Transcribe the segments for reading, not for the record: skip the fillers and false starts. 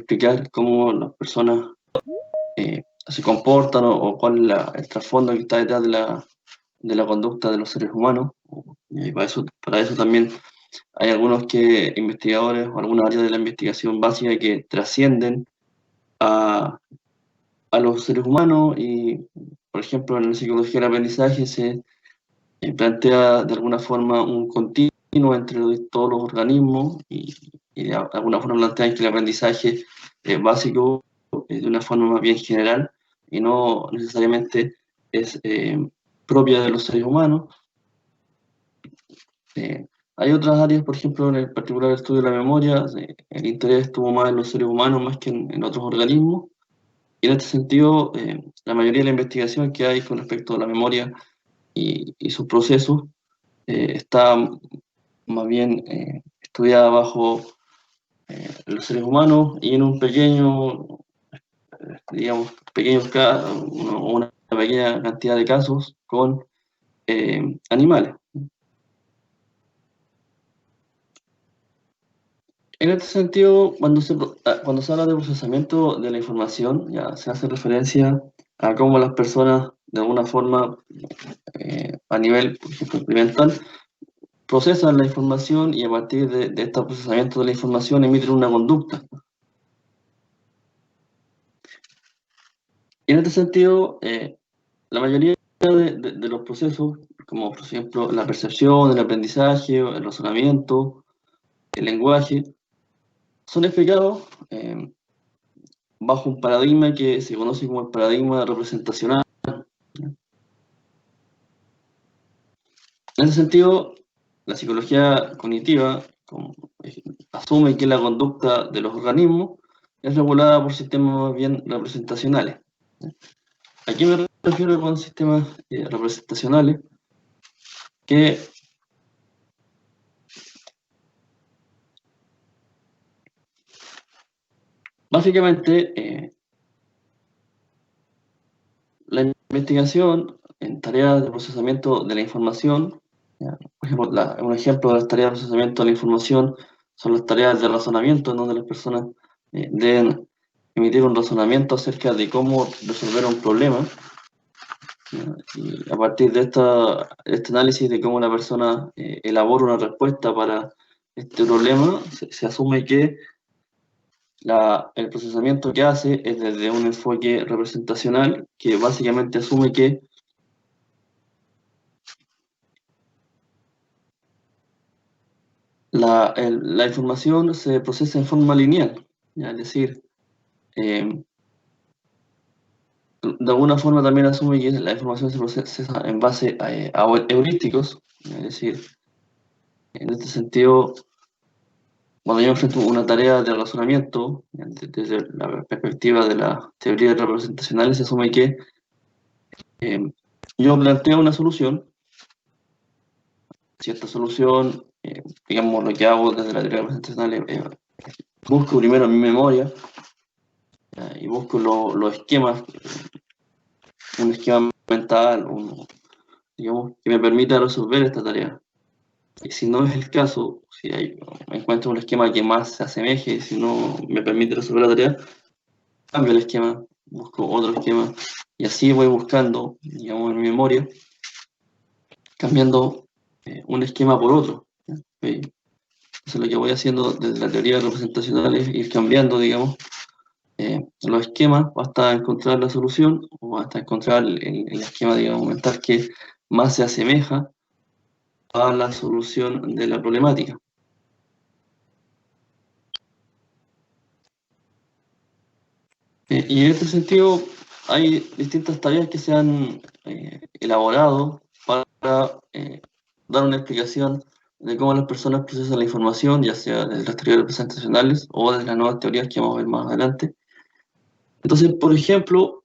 explicar cómo las personas se comportan o cuál es el trasfondo que está detrás de la conducta de los seres humanos. Y para eso también hay algunos investigadores o algunas áreas de la investigación básica que trascienden a los seres humanos y, por ejemplo, en la psicología del aprendizaje se plantea de alguna forma un continuo entre todos los organismos y de alguna forma plantean que el aprendizaje básico es de una forma más bien general y no necesariamente es propia de los seres humanos. Hay otras áreas, por ejemplo, en el particular estudio de la memoria, el interés estuvo más en los seres humanos más que en otros organismos. Y en este sentido, la mayoría de la investigación que hay con respecto a la memoria y sus procesos está más bien estudiada bajo los seres humanos y en un pequeño, digamos, una pequeña cantidad de casos con animales. En este sentido, cuando se habla de procesamiento de la información, ya se hace referencia a cómo las personas, de alguna forma, a nivel, por ejemplo, experimental, procesan la información y a partir de este procesamiento de la información emiten una conducta. Y en este sentido, la mayoría de los procesos, como por ejemplo la percepción, el aprendizaje, el razonamiento, el lenguaje, son explicados bajo un paradigma que se conoce como el paradigma representacional. En ese sentido, la psicología cognitiva asume que la conducta de los organismos es regulada por sistemas bien representacionales. ¿A qué me refiero con sistemas representacionales? Que básicamente la investigación en tareas de procesamiento de la información, por ejemplo, un ejemplo de las tareas de procesamiento de la información son las tareas de razonamiento, en donde las personas deben emitir un razonamiento acerca de cómo resolver un problema. Y a partir de este análisis de cómo la persona elabora una respuesta para este problema, se asume que el procesamiento que hace es desde un enfoque representacional que básicamente asume que la información se procesa en forma lineal, ¿ya? Es decir, de alguna forma también asume que la información se procesa en base a heurísticos, es decir, en este sentido, cuando yo enfrento una tarea de razonamiento, desde la perspectiva de la teoría representacional, se asume que yo planteo una solución. Si esta solución, digamos, lo que hago desde la teoría representacional, busco primero en mi memoria y busco los esquemas, un esquema mental, digamos, que me permita resolver esta tarea. Y si no es el caso, si encuentro un esquema que más se asemeje, si no me permite resolver la tarea, cambio el esquema, busco otro esquema, y así voy buscando, digamos, en mi memoria, cambiando un esquema por otro. Entonces lo que voy haciendo desde la teoría representacional es ir cambiando, digamos, los esquemas hasta encontrar la solución o hasta encontrar el esquema, digamos, mental que más se asemeja a la solución de la problemática. Y en este sentido hay distintas tareas que se han elaborado para dar una explicación de cómo las personas procesan la información, ya sea desde las teorías representacionales o desde las nuevas teorías que vamos a ver más adelante. Entonces, por ejemplo,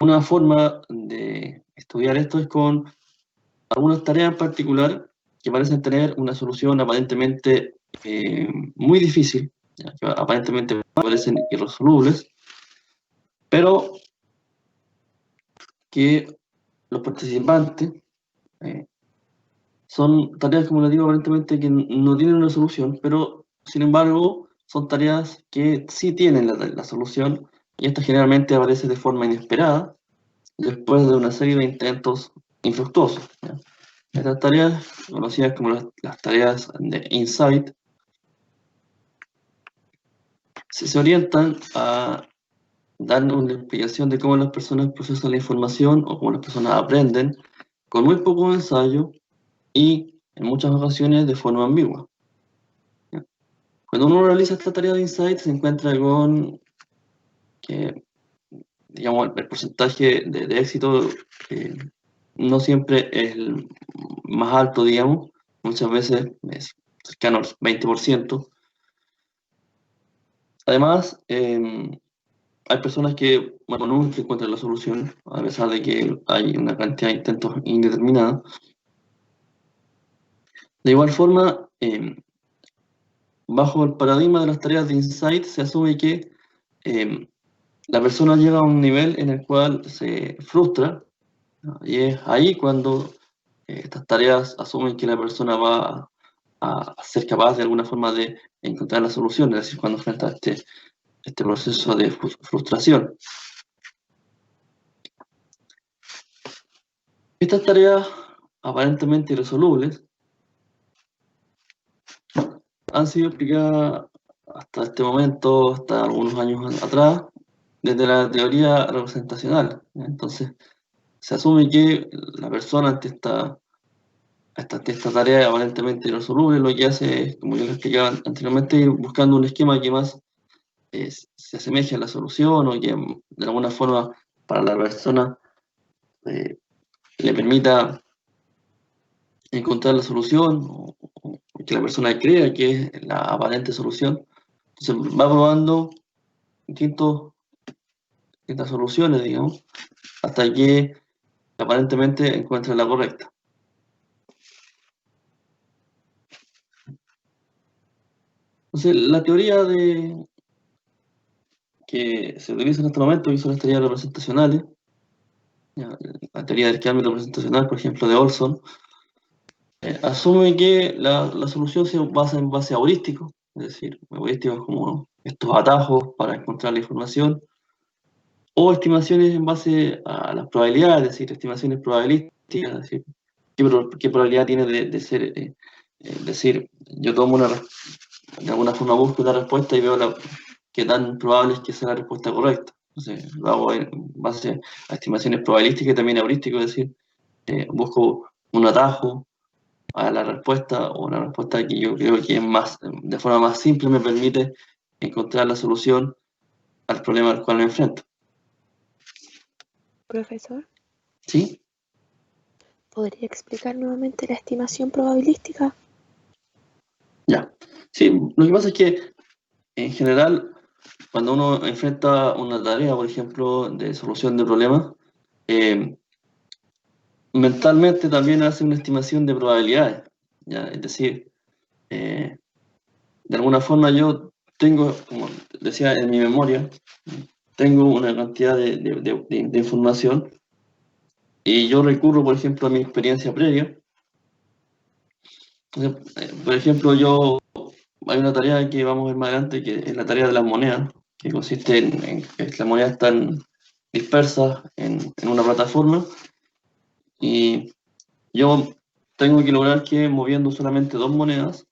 una forma de estudiar esto es con algunas tareas en particular que parecen tener una solución aparentemente muy difícil, ¿ya? Que aparentemente parecen irresolubles, pero que los participantes son tareas, como les digo, aparentemente que no tienen una solución, pero sin embargo son tareas que sí tienen la solución, y esta generalmente aparece de forma inesperada, después de una serie de intentos infructuosos, ¿ya? Estas tareas, conocidas como las tareas de insight, se orientan a dar una explicación de cómo las personas procesan la información o cómo las personas aprenden con muy poco ensayo y en muchas ocasiones de forma ambigua, ¿ya? Cuando uno realiza esta tarea de insight se encuentra con que, digamos, el porcentaje de éxito eh, no siempre es el más alto, digamos, muchas veces es cercano al 20%. Además, hay personas que, bueno, nunca encuentran la solución, a pesar de que hay una cantidad de intentos indeterminada. De igual forma, bajo el paradigma de las tareas de insight, se asume que eh, la persona llega a un nivel en el cual se frustra, ¿no? Y es ahí cuando estas tareas asumen que la persona va a ser capaz de alguna forma de encontrar la solución, es decir, cuando enfrenta este proceso de frustración. Estas tareas aparentemente irresolubles han sido explicadas hasta este momento, hasta algunos años atrás, desde la teoría representacional. Entonces, se asume que la persona ante esta tarea aparentemente irresoluble lo que hace es, como yo les explicaba anteriormente, ir buscando un esquema que más se asemeje a la solución o que de alguna forma para la persona eh, le permita encontrar la solución o que la persona crea que es la aparente solución. Entonces va probando distintas soluciones, digamos, hasta que aparentemente encuentra la correcta. Entonces, la teoría que se utiliza en este momento, que son las teorías representacionales, ya, la teoría del cambio representacional, por ejemplo, de Olson, asume que la solución se basa en base a heurísticos, es decir, heurísticos como estos atajos para encontrar la información, o estimaciones en base a las probabilidades, es decir, estimaciones probabilísticas, es decir, qué probabilidad tiene de ser, decir, yo tomo de alguna forma busco la respuesta y veo qué tan probable es que sea la respuesta correcta. Entonces, lo hago en base a estimaciones probabilísticas y también heurísticas, es decir, busco un atajo a la respuesta o una respuesta que yo creo que es más, de forma más simple me permite encontrar la solución al problema al cual me enfrento. Profesor, ¿Sí? ¿podría explicar nuevamente la estimación probabilística? Ya. Sí, lo que pasa es que en general, cuando uno enfrenta una tarea, por ejemplo, de solución de problemas, mentalmente también hace una estimación de probabilidades, ¿ya? Es decir, eh, de alguna forma yo tengo, como decía en mi memoria, tengo una cantidad de información y yo recurro, por ejemplo, a mi experiencia previa. Entonces, por ejemplo, hay una tarea que vamos a ver más adelante, que es la tarea de las monedas, que consiste en que las monedas están dispersas en una plataforma y yo tengo que lograr que moviendo solamente dos monedas,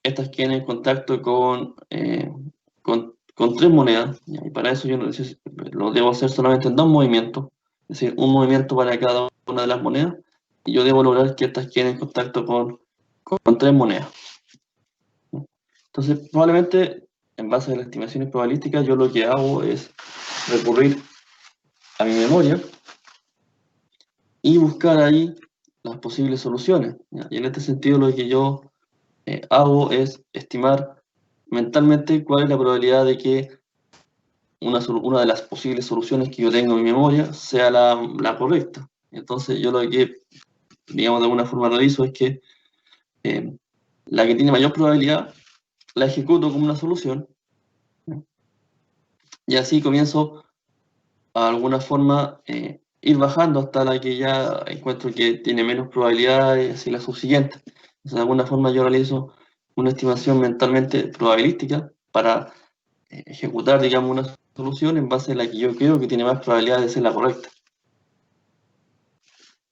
estas queden en contacto con tres monedas, ¿ya? Y para eso yo lo debo hacer solamente en dos movimientos, es decir, un movimiento para cada una de las monedas, y yo debo lograr que estas queden en contacto con tres monedas. Entonces, probablemente, en base a las estimaciones probabilísticas, yo lo que hago es recurrir a mi memoria y buscar ahí las posibles soluciones, ¿ya? Y en este sentido lo que yo hago es estimar mentalmente cuál es la probabilidad de que una de las posibles soluciones que yo tengo en mi memoria sea la correcta. Entonces yo lo que, digamos, de alguna forma realizo es que eh, la que tiene mayor probabilidad la ejecuto como una solución, ¿no? Y así comienzo a alguna forma ir bajando hasta la que ya encuentro que tiene menos probabilidades y la subsiguiente. Entonces, de alguna forma yo realizo una estimación mentalmente probabilística para ejecutar, digamos, una solución en base a la que yo creo que tiene más probabilidad de ser la correcta.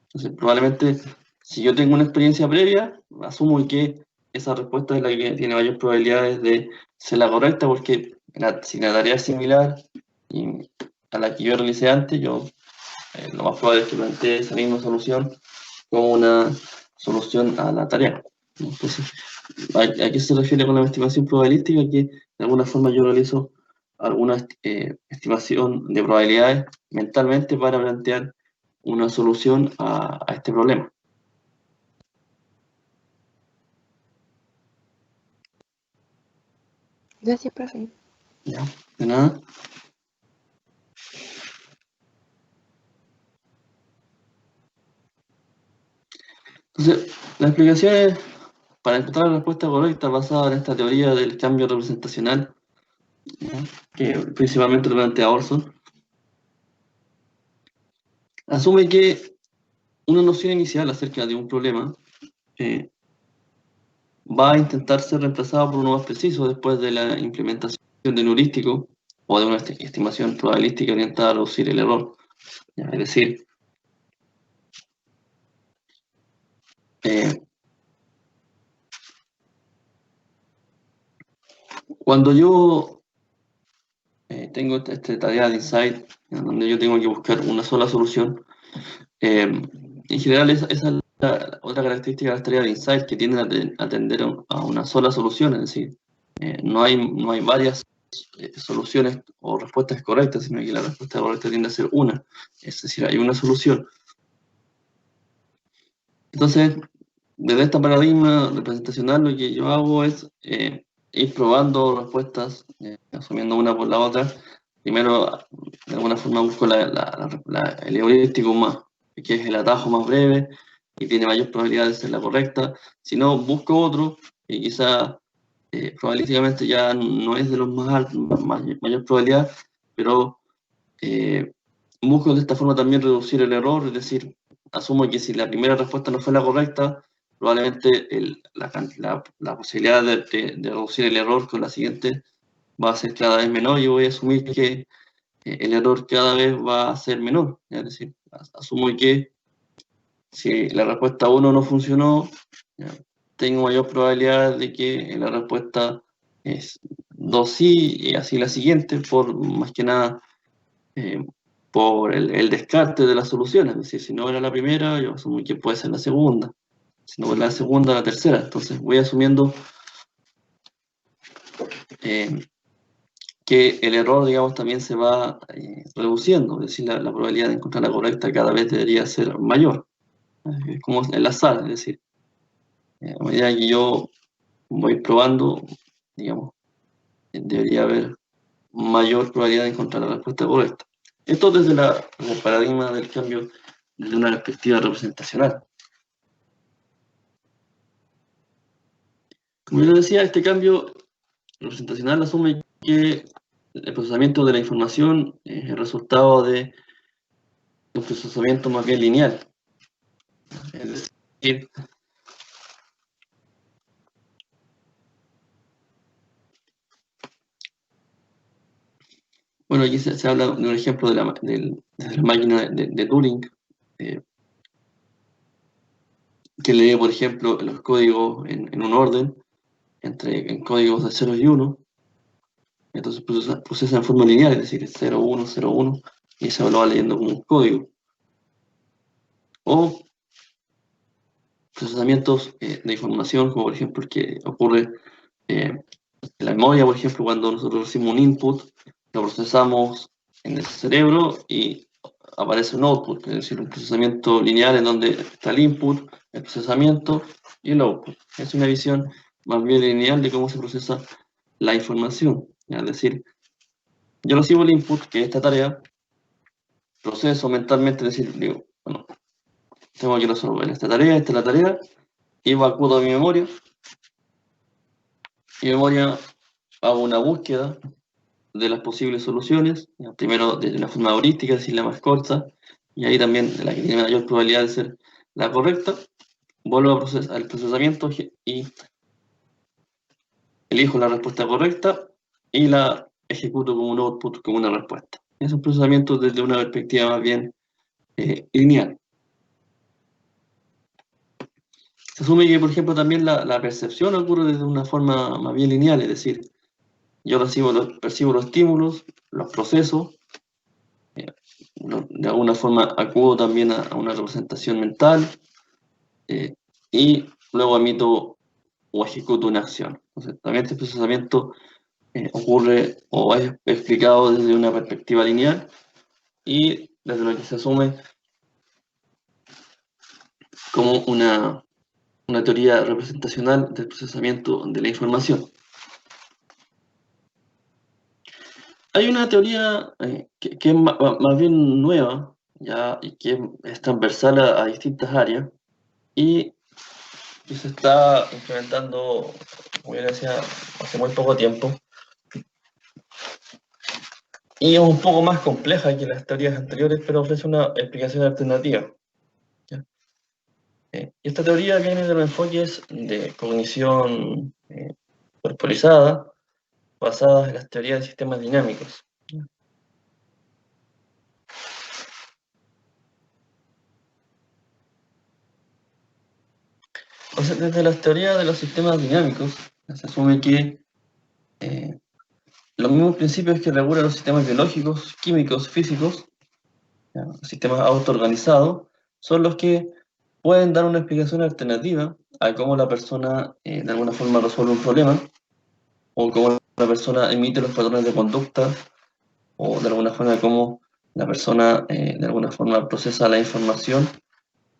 Entonces, probablemente, si yo tengo una experiencia previa, asumo que esa respuesta es la que tiene mayores probabilidades de ser la correcta, porque si la tarea es similar a la que yo realicé antes, lo más probable es que plantee esa misma solución como una solución a la tarea. Entonces, ¿a qué se refiere con la estimación probabilística? Que de alguna forma yo realizo alguna estimación de probabilidades mentalmente para plantear una solución a este problema. Gracias, profe. Ya, de nada. Entonces, la explicación es para encontrar la respuesta correcta basada en esta teoría del cambio representacional, ¿ya? Que principalmente lo plantea Orson. Asume que una noción inicial acerca de un problema va a intentar ser reemplazada por uno más preciso después de la implementación de un heurístico o de una estimación probabilística orientada a reducir el error. ¿Ya? Es decir, cuando yo tengo esta tarea de insight, donde yo tengo que buscar una sola solución, en general esa es la otra característica de las tareas de insight, que tienden a tender a una sola solución, es decir, no hay varias soluciones o respuestas correctas, sino que la respuesta correcta tiende a ser una, es decir, hay una solución. Entonces, desde este paradigma representacional, lo que yo hago es ir probando respuestas, asumiendo una por la otra. Primero, de alguna forma, busco el heurístico más, que es el atajo más breve y tiene mayor probabilidad de ser la correcta. Si no, busco otro y quizá probabilísticamente ya no es de los más altos, mayor probabilidad, pero busco de esta forma también reducir el error, es decir, asumo que si la primera respuesta no fue la correcta, probablemente la posibilidad de reducir el error con la siguiente va a ser cada vez menor. Yo voy a asumir que el error cada vez va a ser menor. Es decir, asumo que si la respuesta 1 no funcionó, ¿ya? Tengo mayor probabilidad de que la respuesta es 2 sí, y así la siguiente, por más que nada por el descarte de las soluciones. Es decir, si no era la primera, yo asumo que puede ser la segunda. Si no era la segunda, la tercera. Entonces voy asumiendo que el error, digamos, también se va reduciendo. Es decir, la probabilidad de encontrar la correcta cada vez debería ser mayor. Es como el azar, es decir, a medida que yo voy probando, digamos, debería haber mayor probabilidad de encontrar la respuesta correcta. Esto desde el paradigma del cambio desde una perspectiva representacional. Como yo decía, este cambio representacional asume que el procesamiento de la información es el resultado de un procesamiento más bien lineal. Es decir, bueno, aquí se habla de un ejemplo de la máquina de Turing, que lee, por ejemplo, los códigos en un orden, en códigos de 0 y 1, entonces procesa en forma lineal, es decir, 0, 1, 0, 1, y se lo va leyendo como un código. O procesamientos de información, como por ejemplo el que ocurre en la memoria, por ejemplo, cuando nosotros recibimos un input, lo procesamos en el cerebro y aparece un output, es decir, un procesamiento lineal en donde está el input, el procesamiento y el output. Es una visión más bien lineal de cómo se procesa la información. Es decir, yo recibo el input, que es esta tarea, proceso mentalmente, es decir, digo, bueno, tengo que resolver esta es la tarea, y acudo a mi memoria. Mi memoria hago una búsqueda de las posibles soluciones, primero de la forma heurística, es decir, la más corta, y ahí también de la que tiene mayor probabilidad de ser la correcta. Vuelvo al procesamiento y elijo la respuesta correcta, y la ejecuto como un output, como una respuesta. Es un procesamiento desde una perspectiva más bien lineal. Se asume que, por ejemplo, también la percepción ocurre desde una forma más bien lineal, es decir, yo percibo los estímulos, los proceso, de alguna forma acudo también a una representación mental y luego emito o ejecuto una acción. Entonces, también este procesamiento ocurre o es explicado desde una perspectiva lineal y desde lo que se asume como una teoría representacional del procesamiento de la información. Hay una teoría que es más bien nueva, ya, y que es transversal a distintas áreas y que se está implementando, como yo decía, hace muy poco tiempo. Y es un poco más compleja que las teorías anteriores, pero ofrece una explicación alternativa. Y esta teoría viene de los enfoques de cognición corporizada, basadas en las teorías de sistemas dinámicos. Entonces, desde las teorías de los sistemas dinámicos, se asume que los mismos principios que regulan los sistemas biológicos, químicos, físicos, los sistemas autoorganizados, son los que pueden dar una explicación alternativa a cómo la persona de alguna forma resuelve un problema, o cómo la persona emite los patrones de conducta, o de alguna forma cómo la persona de alguna forma procesa la información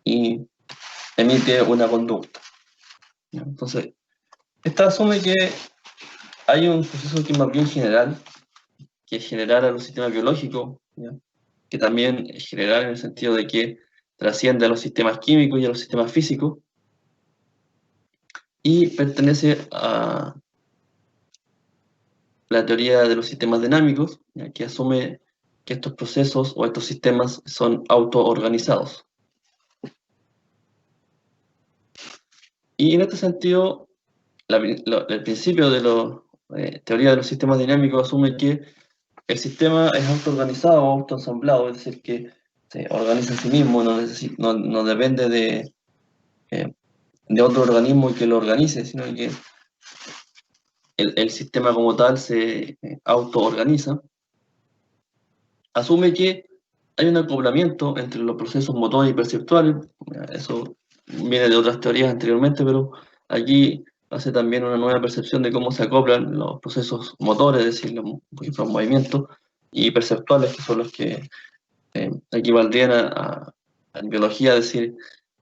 y emite una conducta. Entonces, esta asume que hay un proceso que es más bien general, que es general a los sistemas biológicos, ¿ya? Que también es general en el sentido de que trasciende a los sistemas químicos y a los sistemas físicos, y pertenece a la teoría de los sistemas dinámicos, ¿ya? Que asume que estos procesos o estos sistemas son autoorganizados. Y en este sentido, el principio de la teoría de los sistemas dinámicos asume que el sistema es autoorganizado o autoensamblado, es decir, que se organiza en sí mismo, no depende de otro organismo que lo organice, sino que el sistema como tal se autoorganiza. Asume que hay un acoplamiento entre los procesos motores y perceptuales. Eso viene de otras teorías anteriormente, pero aquí hace también una nueva percepción de cómo se acoplan los procesos motores, es decir, los movimientos, y perceptuales, que son los que equivaldrían a biología, es decir,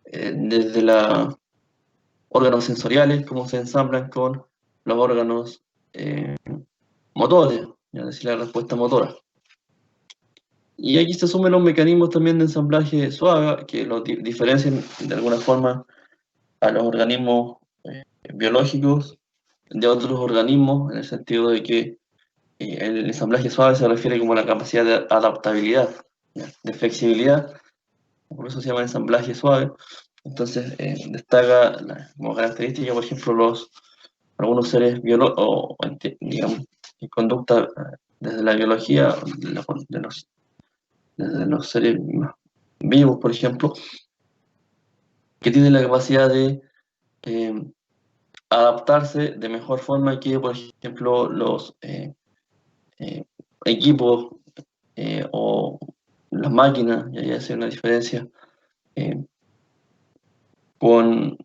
desde los órganos sensoriales, cómo se ensamblan con los órganos motores, es decir, la respuesta motora. Y aquí se asumen los mecanismos también de ensamblaje suave que los diferencian de alguna forma a los organismos biológicos de otros organismos, en el sentido de que el ensamblaje suave se refiere como a la capacidad de adaptabilidad, ¿ya? De flexibilidad, por eso se llama ensamblaje suave. Entonces destaca como característica, por ejemplo, algunos seres biológicos, digamos, en conducta desde la biología, desde los seres vivos, por ejemplo, que tienen la capacidad de adaptarse de mejor forma que, por ejemplo, los equipos o las máquinas, y ahí hace una diferencia con...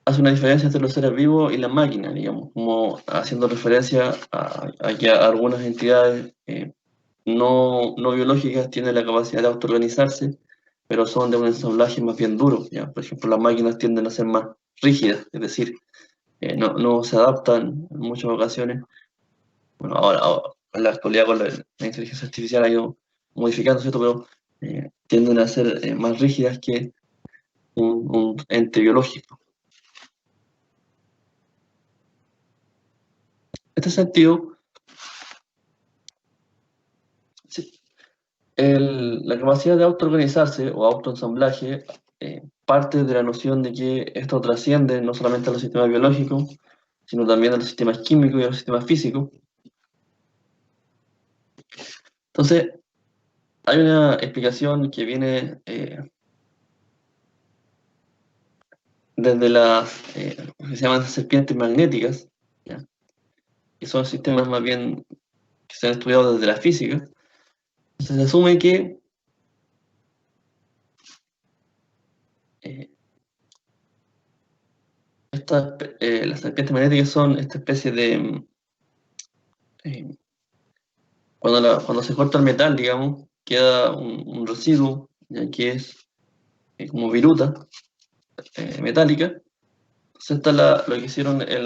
hace una diferencia entre los seres vivos y las máquinas, digamos, como haciendo referencia a que algunas entidades no biológicas tienen la capacidad de autoorganizarse, pero son de un ensamblaje más bien duro, ¿ya? Por ejemplo, las máquinas tienden a ser más rígidas, es decir, no se adaptan en muchas ocasiones. Bueno, ahora en la actualidad con la inteligencia artificial ha ido modificando, ¿cierto? Pero tienden a ser más rígidas que un ente biológico. En este sentido, sí, la capacidad de autoorganizarse o autoensamblaje parte de la noción de que esto trasciende no solamente a los sistemas biológicos, sino también a los sistemas químicos y a los sistemas físicos. Entonces, hay una explicación que viene desde las que se llaman serpientes magnéticas, ¿ya? Que son sistemas más bien que se han estudiado desde la física. Entonces, se asume que las serpientes magnéticas son esta especie de... eh, cuando se corta el metal, digamos, queda un residuo, ya que es como viruta metálica. Entonces esta lo que hicieron es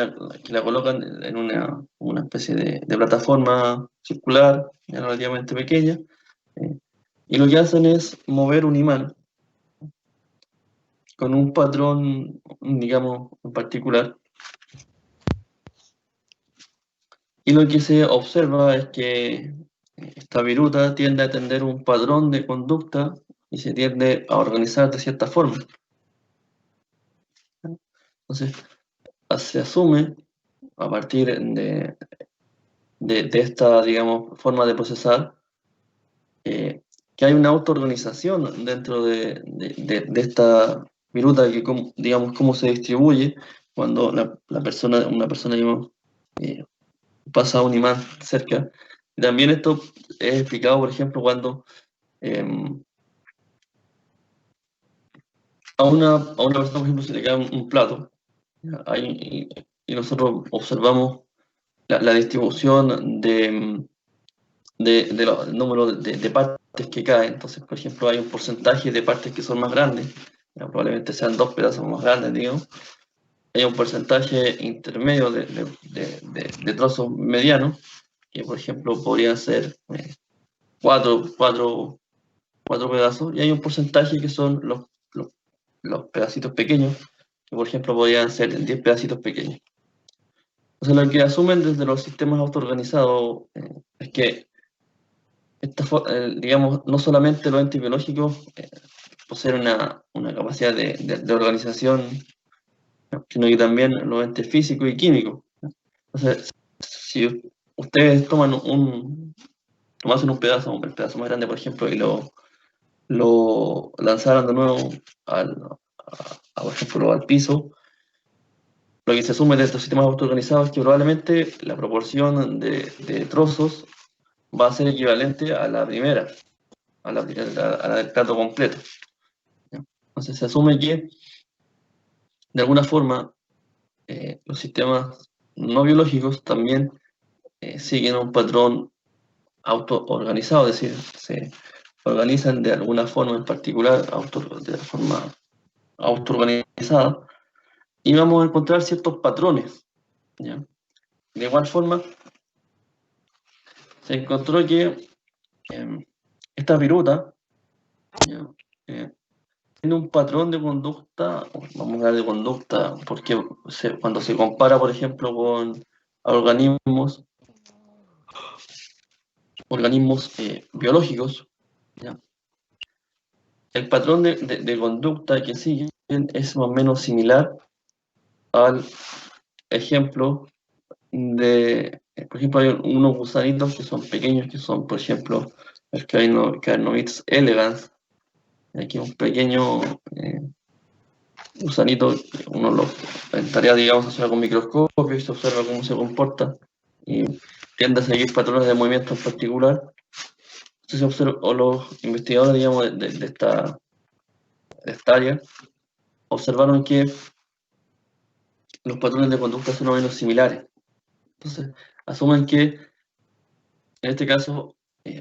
que la colocan en una especie de plataforma circular, ya relativamente pequeña, eh, y lo que hacen es mover un imán con un patrón, digamos, en particular. Y lo que se observa es que esta viruta tiende a tener un patrón de conducta y se tiende a organizar de cierta forma. Entonces, se asume, a partir de esta, digamos, forma de procesar, que hay una autoorganización dentro de esta viruta, que, digamos, cómo se distribuye cuando una persona, digamos, pasa un imán cerca. Y también esto es explicado, por ejemplo, cuando a una persona, por ejemplo, se le cae un plato, ¿ya? Y nosotros observamos la distribución de los números de partes que caen. Entonces, por ejemplo, hay un porcentaje de partes que son más grandes, ¿ya? Probablemente sean 2 pedazos más grandes, digamos. Hay un porcentaje intermedio de trozos medianos, que por ejemplo podrían ser cuatro, cuatro, cuatro pedazos, y hay un porcentaje que son los pedacitos pequeños, que por ejemplo podrían ser 10 pedacitos pequeños. O sea, lo que asumen desde los sistemas autoorganizados es que digamos, no solamente los entes biológicos poseen una capacidad de organización, ¿no? Sino que también los entes físicos y químicos. Entonces, si ustedes tomasen el pedazo más grande, por ejemplo, y lo lanzaran de nuevo por ejemplo, al piso, lo que se asume de estos sistemas autoorganizados es que probablemente la proporción de trozos va a ser equivalente a la primera, a la del plato completo. Entonces se asume que, de alguna forma, los sistemas no biológicos también siguen un patrón autoorganizado, es decir, se organizan de alguna forma en particular, de forma autoorganizada, y vamos a encontrar ciertos patrones, ¿ya? De igual forma, se encontró que esta viruta, ¿ya? Tiene un patrón de conducta, vamos a hablar de conducta, porque cuando se compara, por ejemplo, con organismos biológicos, ¿ya? El patrón de conducta que siguen es más o menos similar al ejemplo por ejemplo, hay unos gusanitos que son pequeños, que son, por ejemplo, el Caenornis elegans. Aquí un pequeño gusanito, uno lo estaría, digamos, a hacer con microscopio y se observa cómo se comporta y tiende a seguir patrones de movimiento en particular. Entonces se observa, o los investigadores, digamos, de esta área, observaron que los patrones de conducta son más o menos similares. Entonces, asumen que en este caso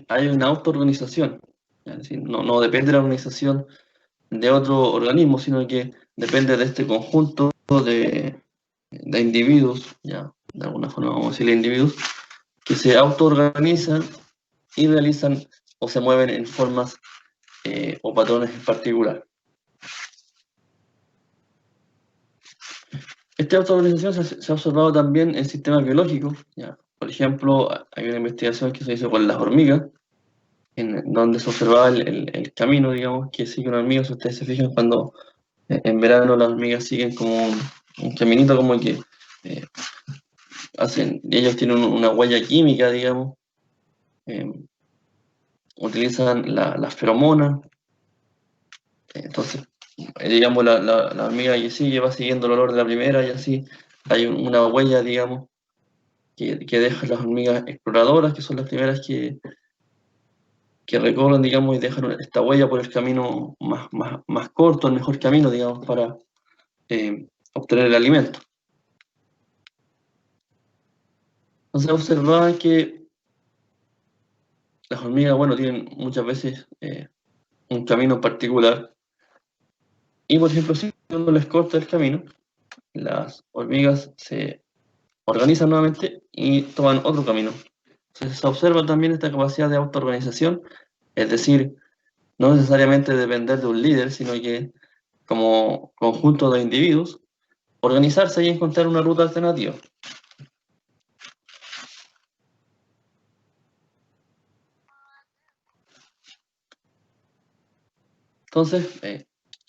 hay una autoorganización, es decir, no depende de la organización de otro organismo, sino que depende de este conjunto de individuos, ya, de alguna forma vamos a decirle individuos, que se autoorganizan y realizan o se mueven en formas o patrones en particular. Esta autoorganización se ha observado también en sistemas biológicos, ¿ya? Por ejemplo, hay una investigación que se hizo con las hormigas, en donde se observaba el camino, digamos, que sigue una hormiga. Si ustedes se fijan, cuando en verano las hormigas siguen como un caminito como que ellos tienen una huella química, digamos, utilizan las feromonas. Entonces, digamos, la hormiga que sigue va siguiendo el olor de la primera y así hay una huella, digamos, que dejan las hormigas exploradoras, que son las primeras que recorren, digamos, y dejan esta huella por el camino más corto, el mejor camino, digamos, para obtener el alimento. Entonces observaban que las hormigas, bueno, tienen muchas veces un camino particular y, por ejemplo, si uno les corta el camino, las hormigas se organizan nuevamente y toman otro camino. Entonces se observa también esta capacidad de autoorganización, es decir, no necesariamente depender de un líder, sino que como conjunto de individuos, organizarse y encontrar una ruta alternativa. Entonces,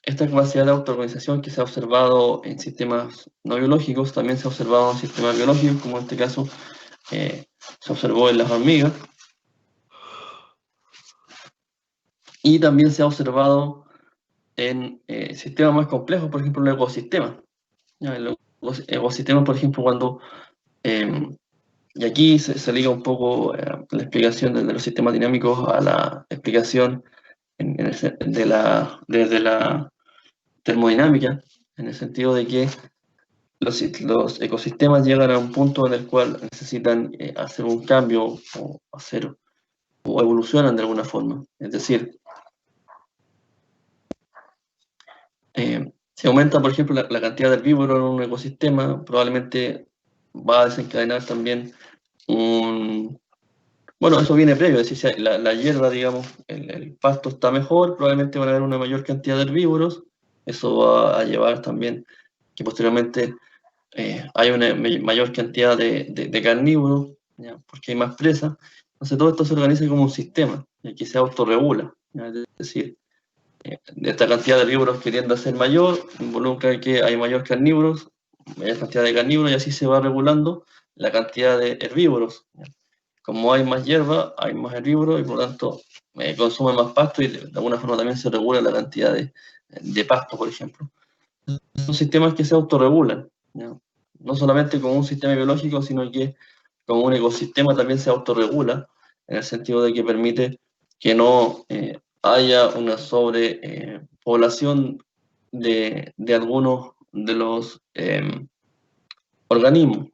esta capacidad de autoorganización que se ha observado en sistemas no biológicos, también se ha observado en sistemas biológicos, como en este caso se observó en las hormigas, y también se ha observado en sistemas más complejos, por ejemplo, el ecosistema. El ecosistema, por ejemplo, cuando, y aquí se liga un poco la explicación de los sistemas dinámicos a la explicación desde la termodinámica, en el sentido de que los ecosistemas llegan a un punto en el cual necesitan hacer un cambio o evolucionan de alguna forma. Es decir, si aumenta, por ejemplo, la cantidad de herbívoros en un ecosistema, probablemente va a desencadenar también un... Bueno, eso viene previo, es decir, si la hierba, digamos, el pasto está mejor, probablemente van a haber una mayor cantidad de herbívoros, eso va a llevar también que posteriormente hay una mayor cantidad de carnívoros, ¿ya? Porque hay más presas. Entonces todo esto se organiza como un sistema que se autorregula, ¿ya? Es decir, de esta cantidad de herbívoros que tiende a ser mayor, involucra que hay mayor carnívoros, mayor cantidad de carnívoros y así se va regulando la cantidad de herbívoros, ¿ya? Como hay más hierba, hay más herbívoros y por lo tanto consume más pasto y de alguna forma también se regula la cantidad de pasto, por ejemplo. Son sistemas que se autorregulan, ¿ya? No solamente como un sistema biológico, sino que como un ecosistema también se autorregula, en el sentido de que permite que no haya una sobrepoblación de algunos de los organismos.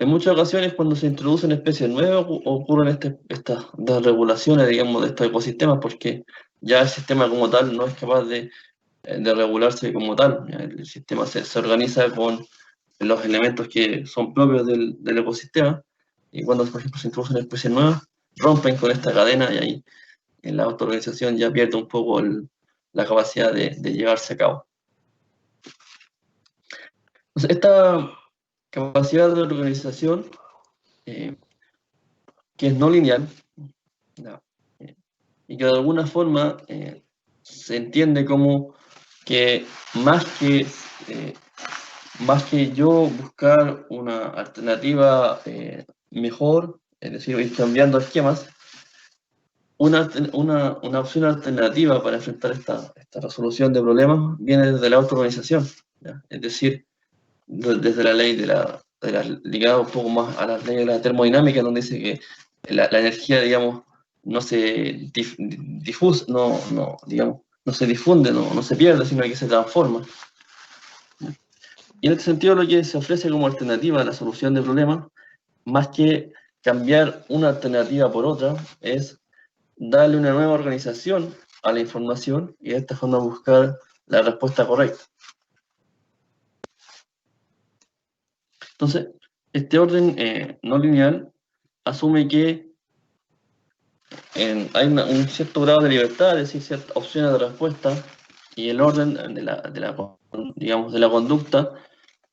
En muchas ocasiones, cuando se introducen especies nuevas, ocurren estas desregulaciones, digamos, de estos ecosistemas, porque ya el sistema como tal no es capaz de regularse como tal. El sistema se organiza con los elementos que son propios del ecosistema, y cuando, por ejemplo, se introducen especies nuevas, rompen con esta cadena y ahí en la autoorganización ya pierde un poco la capacidad de llevarse a cabo. Entonces, esta capacidad de organización, que es no lineal, ¿no? Y que de alguna forma se entiende como que más que yo buscar una alternativa mejor, es decir, ir cambiando esquemas, una opción alternativa para enfrentar esta resolución de problemas viene desde la autoorganización, ¿ya? Es decir, desde la ley ligada un poco más a las leyes de la termodinámica, donde dice que la energía, digamos, no se digamos, no se difunde, no se pierde, sino que se transforma. Y en este sentido lo que se ofrece como alternativa a la solución de problemas, más que cambiar una alternativa por otra, es darle una nueva organización a la información y de esta forma buscar la respuesta correcta. Entonces, este orden no lineal asume que hay un cierto grado de libertad, es decir, ciertas opciones de respuesta, y el orden digamos, de la conducta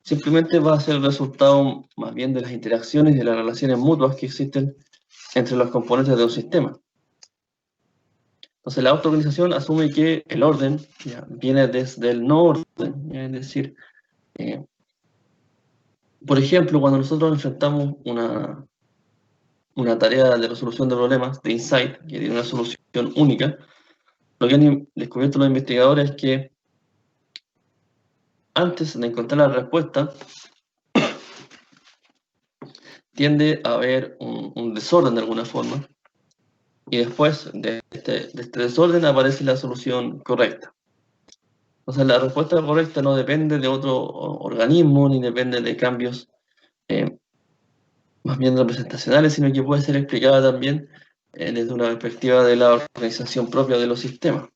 simplemente va a ser el resultado más bien de las interacciones y de las relaciones mutuas que existen entre los componentes de un sistema. Entonces la autoorganización asume que el orden viene desde el no orden, es decir, Por ejemplo, cuando nosotros enfrentamos una tarea de resolución de problemas, de insight, que tiene una solución única, lo que han descubierto los investigadores es que antes de encontrar la respuesta, tiende a haber un desorden de alguna forma, y después de este desorden aparece la solución correcta. Entonces, la respuesta correcta no depende de otro organismo, ni depende de cambios más bien representacionales, sino que puede ser explicada también desde una perspectiva de la organización propia de los sistemas.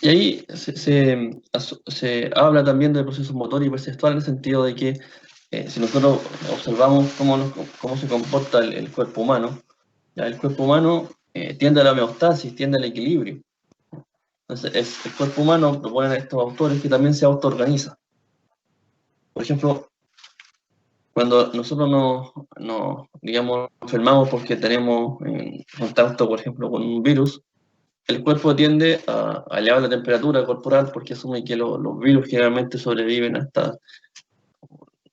Y ahí se habla también del proceso motor y perceptual en el sentido de que si nosotros observamos cómo se comporta el cuerpo humano, ya el cuerpo humano tiende a la homeostasis, tiende al equilibrio. Entonces, el cuerpo humano, proponen estos autores, que también se autoorganiza. Por ejemplo, cuando nosotros digamos, enfermamos porque tenemos contacto, por ejemplo, con un virus, el cuerpo tiende a elevar la temperatura corporal porque asume que los virus generalmente sobreviven hasta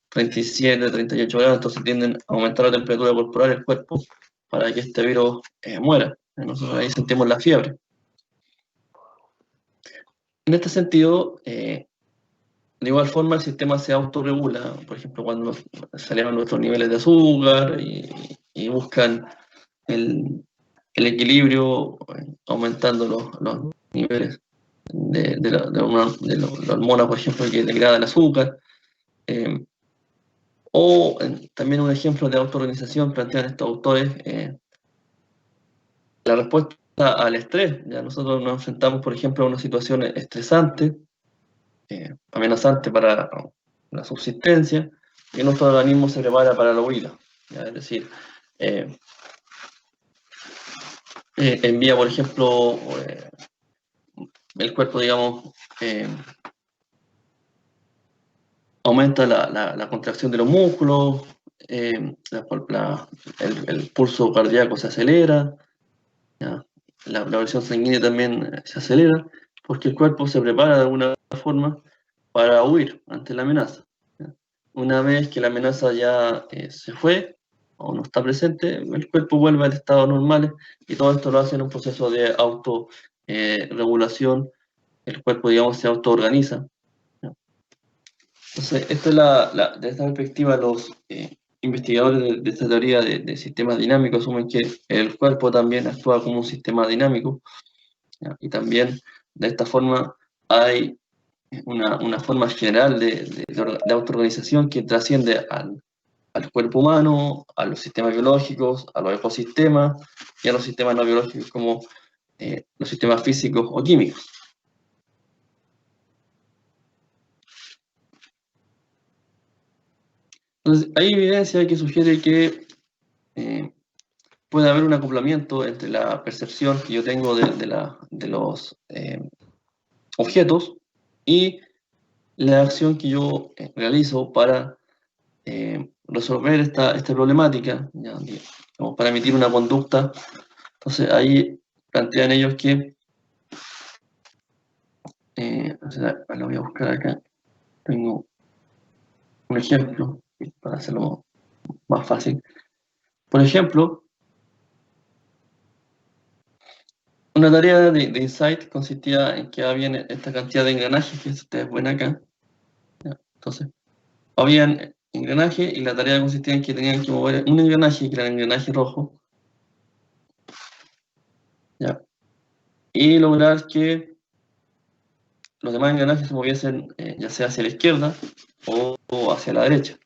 37, 38 grados, entonces tienden a aumentar la temperatura corporal del cuerpo para que este virus muera. Nosotros ahí sentimos la fiebre. En este sentido, de igual forma el sistema se autorregula, por ejemplo, cuando se elevan nuestros niveles de azúcar y buscan el equilibrio, aumentando los niveles de la hormona, por ejemplo, que degrada el azúcar. También un ejemplo de autoorganización plantean estos autores, la respuesta al estrés. Ya nosotros nos enfrentamos, por ejemplo, a una situación estresante, amenazante para la subsistencia, y nuestro organismo se prepara para la huida. ¿Ya? Es decir, envía, por ejemplo, el cuerpo, digamos, aumenta la contracción de los músculos, el pulso cardíaco se acelera, ¿ya? La presión sanguínea también se acelera, porque el cuerpo se prepara de alguna forma para huir ante la amenaza. ¿Ya? Una vez que la amenaza ya se fue o no está presente, el cuerpo vuelve al estado normal, y todo esto lo hace en un proceso de autorregulación. El cuerpo, digamos, se autoorganiza. Entonces, desde esta perspectiva, los investigadores de esta teoría de sistemas dinámicos asumen que el cuerpo también actúa como un sistema dinámico, ¿ya? Y también de esta forma hay una forma general de autoorganización que trasciende al cuerpo humano, a los sistemas biológicos, a los ecosistemas y a los sistemas no biológicos como los sistemas físicos o químicos. Entonces, hay evidencia que sugiere que puede haber un acoplamiento entre la percepción que yo tengo de los objetos y la acción que yo realizo para resolver esta problemática, ¿ya? Digamos, para emitir una conducta. Entonces ahí plantean ellos que, o sea, lo voy a buscar acá, tengo un ejemplo para hacerlo más fácil. Por ejemplo, una tarea de insight consistía en que había esta cantidad de engranajes que ustedes ven acá. ¿Ya? Entonces, habían engranajes, y la tarea consistía en que tenían que mover un engranaje, que era el engranaje rojo, ¿ya? Y lograr que los demás engranajes se moviesen ya sea hacia la izquierda o hacia la derecha.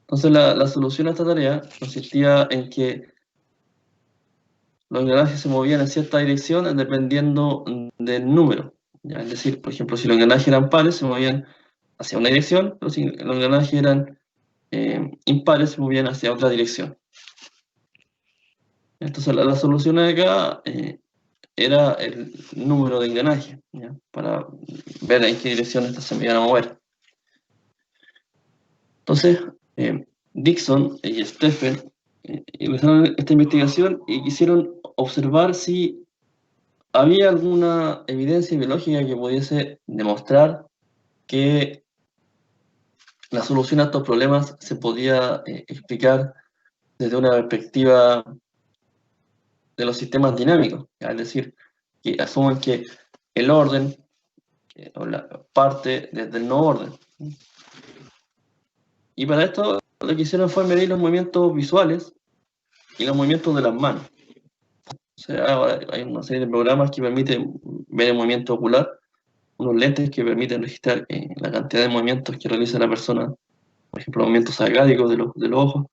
Entonces la solución a esta tarea consistía en que los engranajes se movían en cierta dirección dependiendo del número, ¿ya? Es decir, por ejemplo, si los engranajes eran pares, se movían hacia una dirección, pero si los engranajes eran impares, se movían hacia otra dirección. Entonces la solución acá era el número de engranajes, ¿ya? Para ver en qué dirección estas se iban a mover. Entonces, Dixon y Stephen empezaron esta investigación y quisieron observar si ¿había alguna evidencia biológica que pudiese demostrar que la solución a estos problemas se podía explicar desde una perspectiva de los sistemas dinámicos? Es decir, que asumen que el orden parte desde el no orden. Y para esto lo que hicieron fue medir los movimientos visuales y los movimientos de las manos. O sea, ahora hay una serie de programas que permiten ver el movimiento ocular, unos lentes que permiten registrar la cantidad de movimientos que realiza la persona, por ejemplo, movimientos arcádicos de los ojos.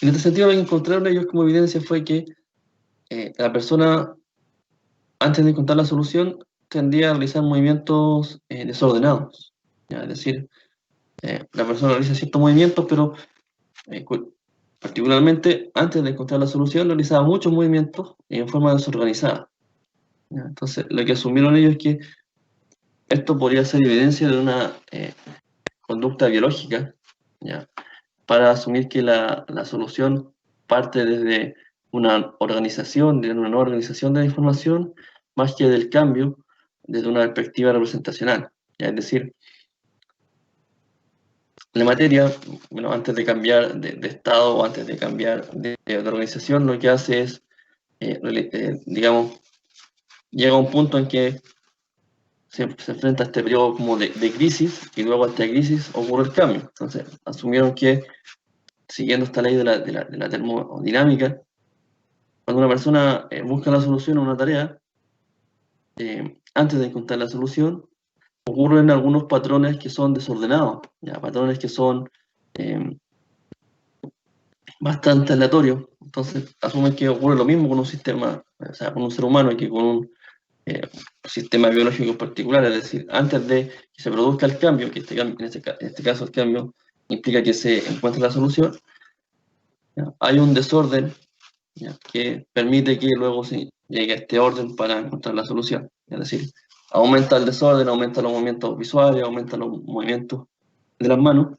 En este sentido, lo que encontraron ellos como evidencia fue que la persona, antes de encontrar la solución, tendía a realizar movimientos desordenados. ¿Ya? Es decir, la persona realiza ciertos movimientos, pero eh, particularmente antes de encontrar la solución, realizaba muchos movimientos en forma desorganizada. ¿Ya? Entonces, lo que asumieron ellos es que esto podría ser evidencia de una conducta biológica, ¿ya? Para asumir que la solución parte desde una organización, de una nueva organización de la información, más que del cambio desde una perspectiva representacional. ¿Ya? Es decir, la materia, bueno, antes de cambiar de estado o antes de cambiar de organización, lo que hace es, digamos, llega a un punto en que se enfrenta a este periodo como de crisis y luego a esta crisis ocurre el cambio. Entonces, asumieron que, siguiendo esta ley de la termodinámica, cuando una persona busca la solución a una tarea, antes de encontrar la solución, ocurren algunos patrones que son desordenados, ¿ya? Patrones que son eh, bastante aleatorios. Entonces, asumen que ocurre lo mismo con un sistema, o sea, con un ser humano que con un sistema biológico particular. Es decir, antes de que se produzca el cambio, que en este caso el cambio implica que se encuentre la solución, ¿ya? Hay un desorden, ¿ya? Que permite que luego se llegue a este orden para encontrar la solución. Es decir, aumenta el desorden, aumenta los movimientos visuales, aumenta los movimientos de las manos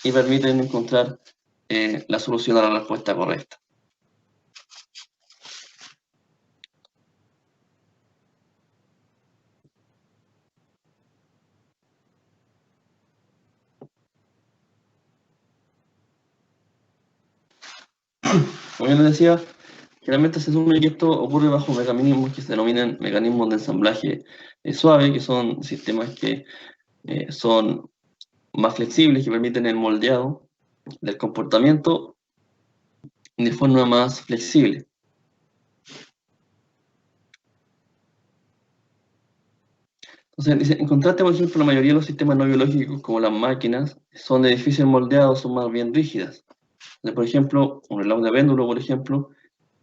y permiten encontrar la solución a la respuesta correcta. Como yo les decía, generalmente se asume que esto ocurre bajo mecanismos que se denominan mecanismos de ensamblaje suave, que son sistemas que son más flexibles, que permiten el moldeado del comportamiento de forma más flexible. Entonces, dice, en contraste, por ejemplo, la mayoría de los sistemas no biológicos, como las máquinas, son de difícil moldeado, son más bien rígidas. Entonces, por ejemplo, un reloj de péndulo, por ejemplo,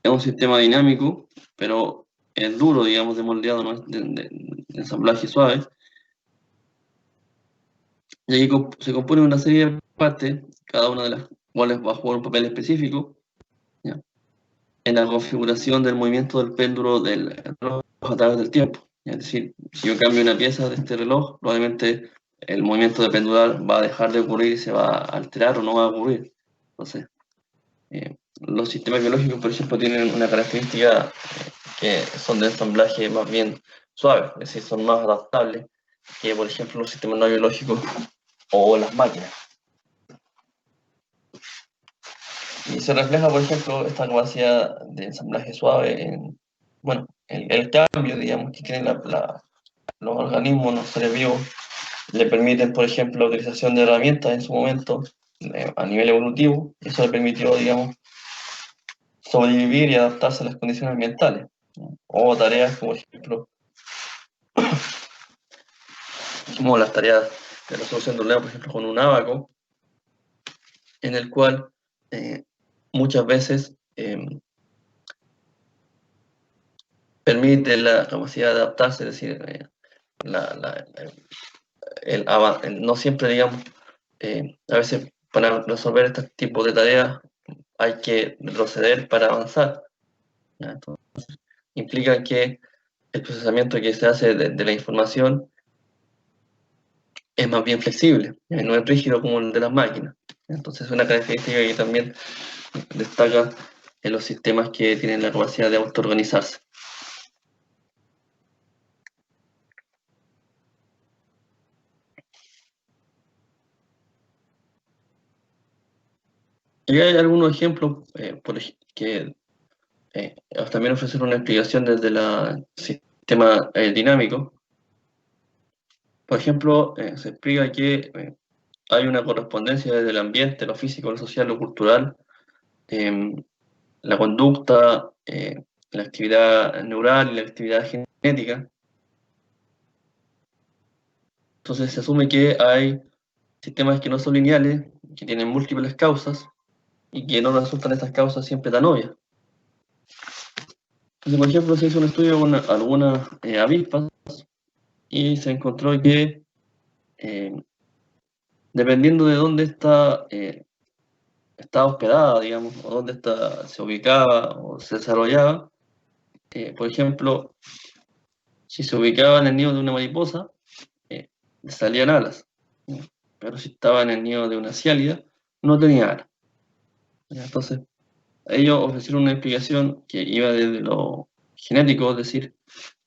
es un sistema dinámico, pero es duro, digamos, de moldeado, ¿no? de ensamblaje suave. Y aquí se compone una serie de partes, cada una de las cuales va a jugar un papel específico, ¿ya? En la configuración del movimiento del péndulo del reloj a través del tiempo. Es decir, si yo cambio una pieza de este reloj, probablemente el movimiento de pendular va a dejar de ocurrir y se va a alterar o no va a ocurrir. Entonces, los sistemas biológicos, por ejemplo, tienen una característica que son de ensamblaje más bien suave, es decir, son más adaptables que, por ejemplo, los sistemas no biológicos o las máquinas. Y se refleja, por ejemplo, esta capacidad de ensamblaje suave en, bueno, el cambio, digamos, que tienen los organismos, los seres vivos, le permiten, por ejemplo, la utilización de herramientas en su momento a nivel evolutivo. Eso le permitió, digamos, sobrevivir y adaptarse a las condiciones ambientales, ¿no? O tareas como, por ejemplo, como las tareas de resolución de problemas, por ejemplo, con un ábaco, en el cual muchas veces permite la capacidad de adaptarse, es decir, no siempre, digamos, a veces para resolver este tipo de tareas hay que retroceder para avanzar, ¿ya? Entonces, implica que el procesamiento que se hace de la información es más bien flexible, no es rígido como el de las máquinas. Entonces, es una característica que también destaca en los sistemas que tienen la capacidad de autoorganizarse. Y hay algunos ejemplos que también ofrecen una explicación desde el sistema dinámico. Por ejemplo, se explica que hay una correspondencia desde el ambiente, lo físico, lo social, lo cultural, la conducta, la actividad neural y la actividad genética. Entonces se asume que hay sistemas que no son lineales, que tienen múltiples causas y que no resultan estas causas siempre tan obvias. Entonces, por ejemplo, se hizo un estudio con algunas avispas y se encontró que dependiendo de dónde está hospedada, digamos, o dónde se ubicaba o se desarrollaba, por ejemplo, si se ubicaba en el nido de una mariposa, le salían alas, ¿no? Pero si estaba en el nido de una ciálida, no tenía alas. Entonces, ellos ofrecieron una explicación que iba desde lo genético, es decir,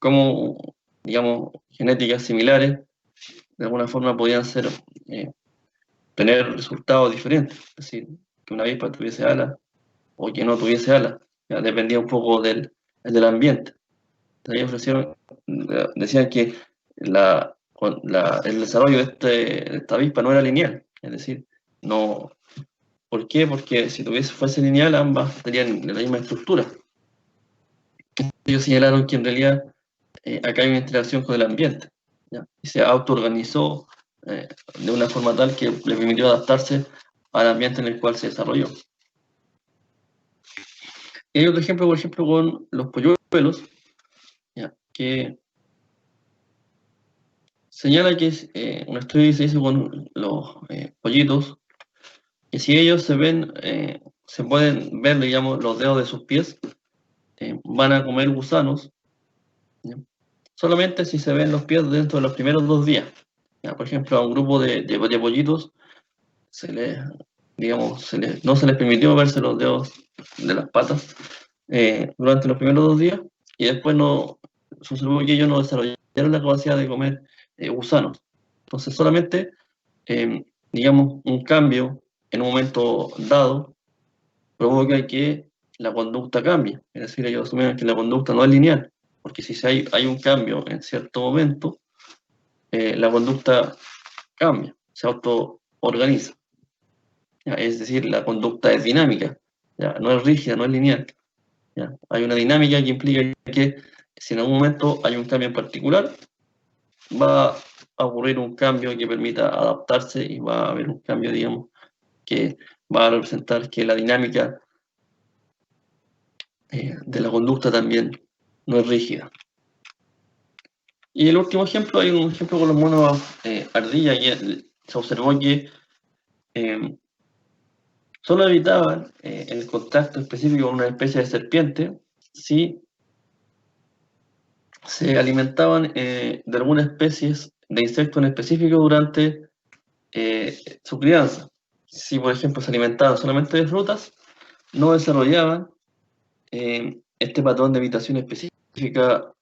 cómo, digamos, genéticas similares de alguna forma podían tener resultados diferentes, es decir, que una avispa tuviese alas o que no tuviese alas, ya dependía un poco del ambiente. Entonces, ellos decían que el desarrollo de esta avispa no era lineal, es decir, no. ¿Por qué? Porque si fuese lineal, ambas tenían la misma estructura. Ellos señalaron que en realidad acá hay una interacción con el ambiente, ¿ya? Y se autoorganizó de una forma tal que le permitió adaptarse al ambiente en el cual se desarrolló. Y hay otro ejemplo, por ejemplo, con los polluelos, ¿ya? Que señala que un estudio se hizo con los pollitos, que si ellos se pueden ver, digamos, los dedos de sus pies, van a comer gusanos, ¿ya? Solamente si se ven los pies dentro de los primeros 2 días. ¿Ya? Por ejemplo, a un grupo de pollitos no se les permitió verse los dedos de las patas durante los primeros 2 días y después se observó que ellos no desarrollaron la capacidad de comer gusanos. Entonces, solamente, digamos, un cambio en un momento dado provoca que la conducta cambie. Es decir, ellos asumieron que la conducta no es lineal, porque si hay un cambio en cierto momento, la conducta cambia, se autoorganiza. ¿Ya? Es decir, la conducta es dinámica, ¿ya? No es rígida, no es lineal. ¿Ya? Hay una dinámica que implica que si en algún momento hay un cambio en particular, va a ocurrir un cambio que permita adaptarse y va a haber un cambio, digamos, que va a representar que la dinámica de la conducta también no es rígida. Y el último ejemplo, hay un ejemplo con los monos ardilla, y se observó que solo evitaban el contacto específico con una especie de serpiente si se alimentaban de algunas especies de insectos en específico durante su crianza. Si, por ejemplo, se alimentaban solamente de frutas, no desarrollaban este patrón de evitación específica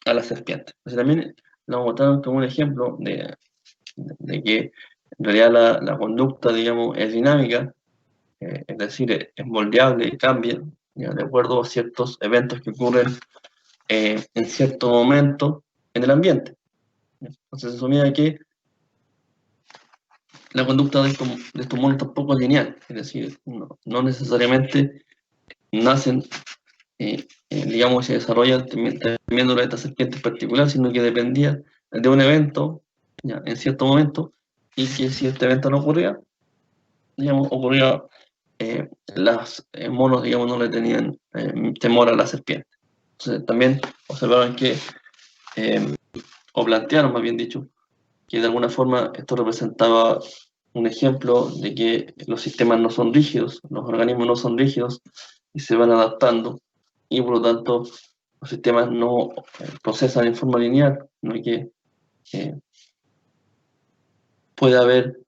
a la serpiente. Entonces, también lo mostraron como un ejemplo de que en realidad la conducta, digamos, es dinámica, es decir, es moldeable, cambia, ¿ya? De acuerdo a ciertos eventos que ocurren en cierto momento en el ambiente. Entonces se asumía que la conducta de estos monos tampoco es lineal, es decir, no necesariamente nacen, digamos, y se desarrollan temiendo esta serpiente en particular, sino que dependía de un evento, ¿ya? En cierto momento, y que si este evento no ocurría, digamos, ocurría, los monos, digamos, no le tenían temor a la serpiente. Entonces también observaron que, o plantearon más bien dicho, que de alguna forma esto representaba un ejemplo de que los sistemas no son rígidos, los organismos no son rígidos y se van adaptando y por lo tanto los sistemas no procesan en forma lineal, no hay que puede haber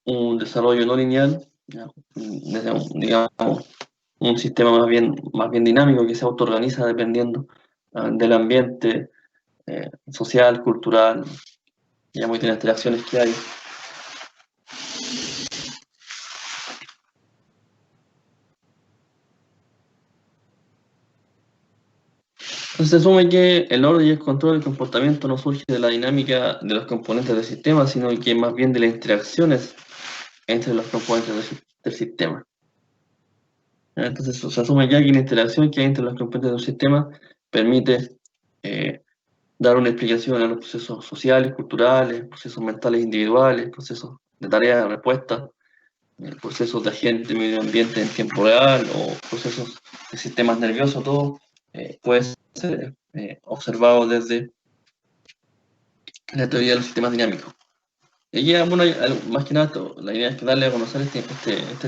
un desarrollo no lineal, ¿ya? Desde digamos, un sistema más bien dinámico que se autoorganiza dependiendo del ambiente social, cultural, digamos, y de las interacciones que hay. Entonces se asume que el orden y el control del comportamiento no surge de la dinámica de los componentes del sistema, sino que más bien de las interacciones entre los componentes del sistema. Entonces se asume ya que la interacción que hay entre los componentes del sistema permite eh, dar una explicación a los procesos sociales, culturales, procesos mentales individuales, procesos de tareas de respuesta, procesos de agente medio ambiente en tiempo real o procesos de sistemas nerviosos, todo puede ser observado desde la teoría de los sistemas dinámicos. Y ya, bueno, más que nada, la idea es que darle a conocer este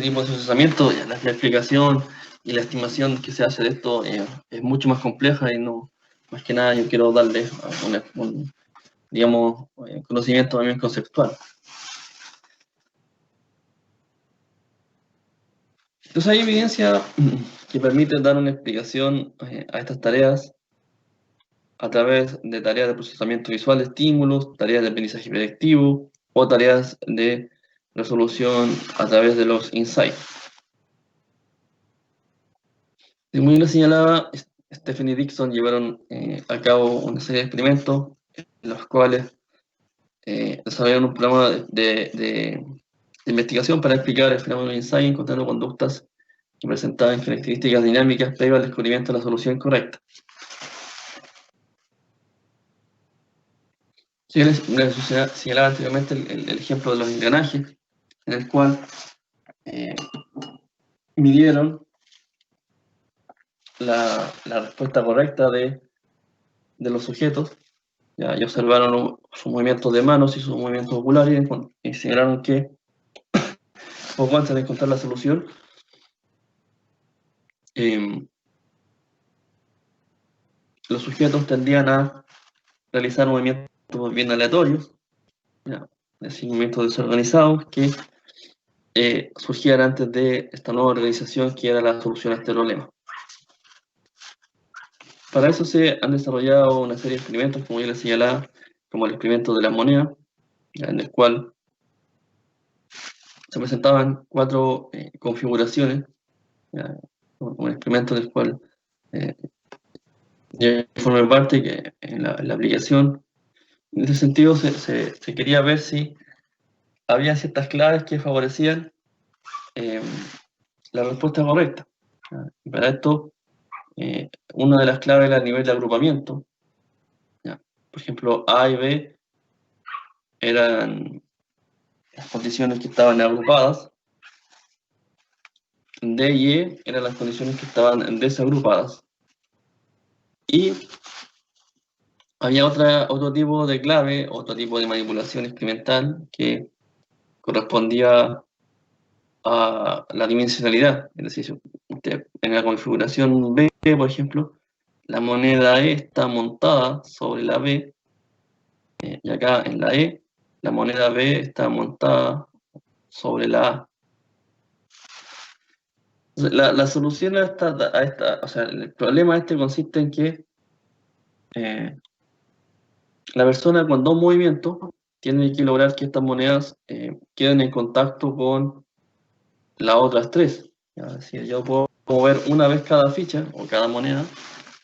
tipo de procesamiento, ya la explicación y la estimación que se hace de esto es mucho más compleja y no, más que nada yo quiero darle un digamos, conocimiento también conceptual. Entonces hay evidencia que permite dar una explicación a estas tareas a través de tareas de procesamiento visual de estímulos, tareas de aprendizaje predictivo o tareas de resolución a través de los insights. Como bien lo señalaba, Stephanie y Dixon llevaron a cabo una serie de experimentos en los cuales desarrollaron un programa de investigación para explicar el fenómeno de insight encontrando conductas que presentaban características dinámicas previo al descubrimiento de la solución correcta. Sí, les señalaba anteriormente el ejemplo de los engranajes, en el cual eh, midieron la respuesta correcta de los sujetos, ya, y observaron sus movimientos de manos y sus movimientos oculares y señalaron que poco antes de encontrar la solución, eh, los sujetos tendían a realizar movimientos bien aleatorios, ya, es decir, movimientos desorganizados que surgían antes de esta nueva organización que era la solución a este problema. Para eso se han desarrollado una serie de experimentos, como ya les señalaba, como el experimento de la moneda, en el cual se presentaban 4 configuraciones, ya, un experimento del cual eh, yo formé parte que en la aplicación. En ese sentido se quería ver si había ciertas claves que favorecían eh, la respuesta correcta. ¿Ya? Y para esto, una de las claves era el nivel de agrupamiento. ¿Ya? Por ejemplo, A y B eran las condiciones que estaban agrupadas, D y E eran las condiciones que estaban desagrupadas. Y había otro tipo de clave, otro tipo de manipulación experimental que correspondía a la dimensionalidad. Es decir, si usted, en la configuración B, por ejemplo, la moneda E está montada sobre la B, y acá en la E, la moneda B está montada sobre la A. Entonces, la solución o sea, el problema este consiste en que la persona con dos movimientos tiene que lograr que estas monedas queden en contacto con las otras tres. ¿Ya? Es decir, yo puedo mover una vez cada ficha o cada moneda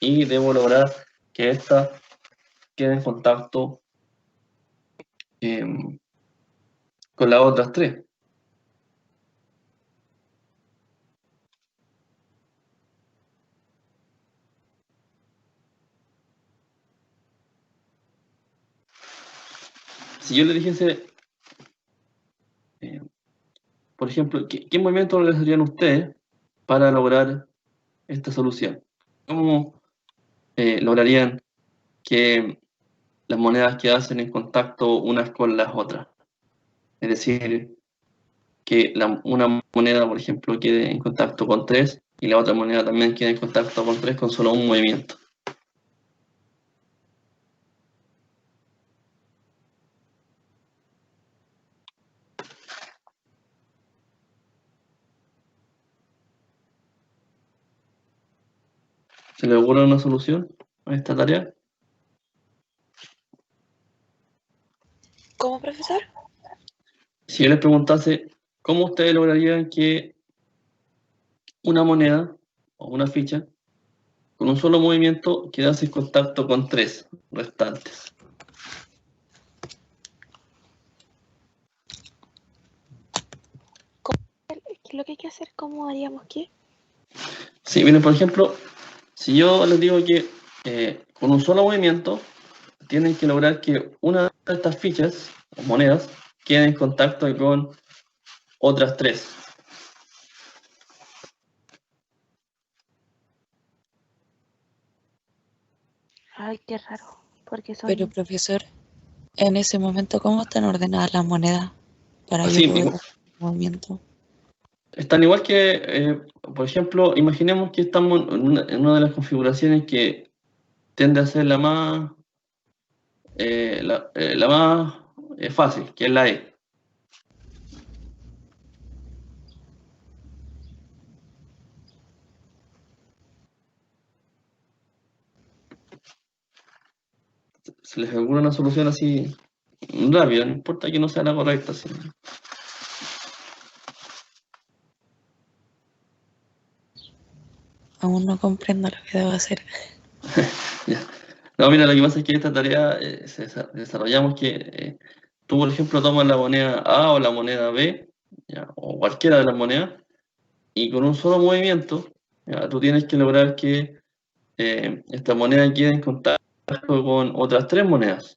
y debo lograr que ésta quede en contacto eh, con las otras tres. Si yo le dijese, eh, por ejemplo, ¿qué movimiento realizarían ustedes para lograr esta solución? ¿Cómo lograrían que las monedas quedasen en contacto unas con las otras? Es decir, que una moneda, por ejemplo, quede en contacto con tres y la otra moneda también quede en contacto con tres con solo un movimiento. ¿Se le ocurre una solución a esta tarea? ¿Cómo, profesor? Si yo les preguntase, ¿cómo ustedes lograrían que una moneda o una ficha, con un solo movimiento, quedase en contacto con 3 restantes? ¿Qué es lo que hay que hacer? ¿Cómo haríamos qué? Sí, miren, por ejemplo, si yo les digo que con un solo movimiento tienen que lograr que una de estas fichas o monedas quede en contacto con otras 3. Ay, qué raro, porque Pero son... profesor, en ese momento, ¿cómo están ordenadas las monedas para yo Así, poder hacer el movimiento? están igual que, por ejemplo, imaginemos que estamos en una de las configuraciones que tiende a ser la más, la más fácil, que es la E. Se les ocurre una solución así rápida, no importa que no sea la correcta. ¿Sí? Aún no comprendo lo que debo hacer. Ya. No, mira, lo que pasa es que esta tarea desarrollamos que tú, por ejemplo, tomas la moneda A o la moneda B, ya, o cualquiera de las monedas, y con un solo movimiento, ya, tú tienes que lograr que esta moneda quede en contacto con otras 3 monedas.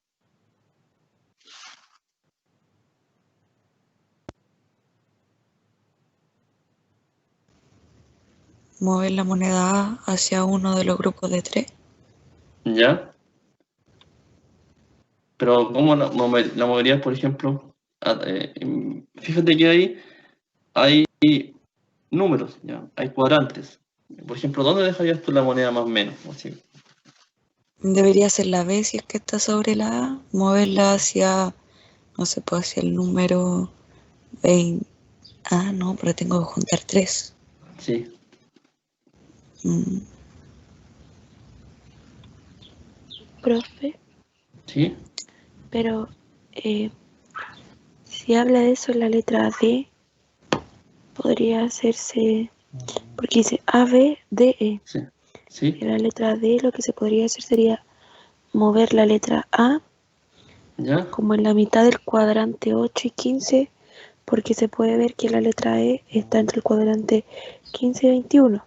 Mover la moneda A hacia uno de los grupos de 3. ¿Ya? Pero ¿cómo la moverías, por ejemplo? Fíjate que ahí hay números, ¿ya? Hay cuadrantes. Por ejemplo, ¿dónde dejarías tú la moneda más o menos? Así. Debería ser la B si es que está sobre la A. Moverla hacia, no sé, pues hacia el número 20. Ah, no, pero tengo que juntar 3. Sí, Profe, sí, pero si habla de eso en la letra D, podría hacerse, porque dice A, B, D, E. sí, sí, En la letra D lo que se podría hacer sería mover la letra A ya, como en la mitad del cuadrante 8 y 15, porque se puede ver que la letra E está entre el cuadrante 15 y 21.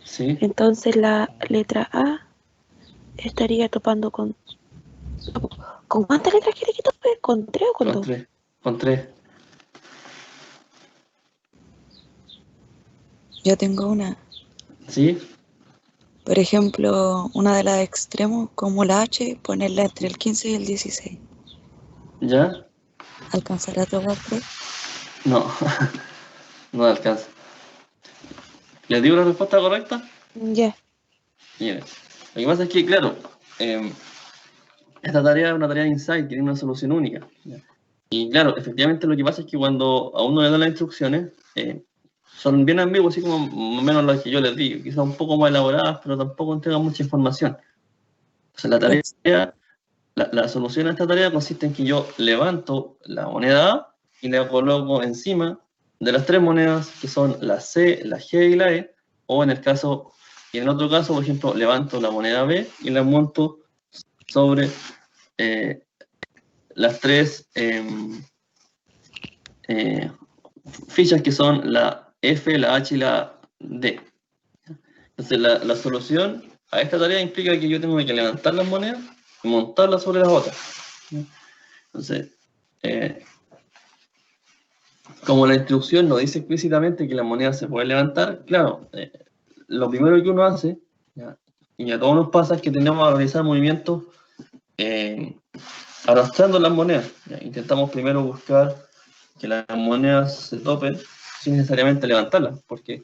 sí, Entonces la letra A estaría topando con... ¿Con cuántas letras quiere que tope? ¿Con 3 o con con 2? 3, con 3, Yo tengo una. sí, Por ejemplo, una de las extremos, como la H, ponerla entre el 15 y el 16. ya, ¿Alcanzará a tomar 3? no, no alcanza. ¿Les digo la respuesta correcta? Ya. Miren, lo que pasa es que, claro, esta tarea es una tarea de insight, que tiene una solución única. ¿Ya? Y claro, efectivamente lo que pasa es que cuando a uno le dan las instrucciones, son bien ambiguas, así como más o menos las que yo les di, quizás un poco más elaboradas, pero tampoco entregan mucha información. Entonces la tarea, la solución a esta tarea consiste en que yo levanto la moneda A y la coloco encima de las 3 monedas que son la C, la G y la E, o en el caso, y en otro caso, por ejemplo, levanto la moneda B y la monto sobre las 3 fichas que son la F, la H y la D. Entonces la solución a esta tarea implica que yo tengo que levantar las monedas y montarlas sobre las otras. Entonces, como la instrucción no dice explícitamente que la moneda se puede levantar, claro, lo primero que uno hace, ¿ya? Y a todos nos pasa, es que tenemos que realizar movimientos arrastrando las monedas. ¿Ya? Intentamos primero buscar que las monedas se topen sin necesariamente levantarlas, porque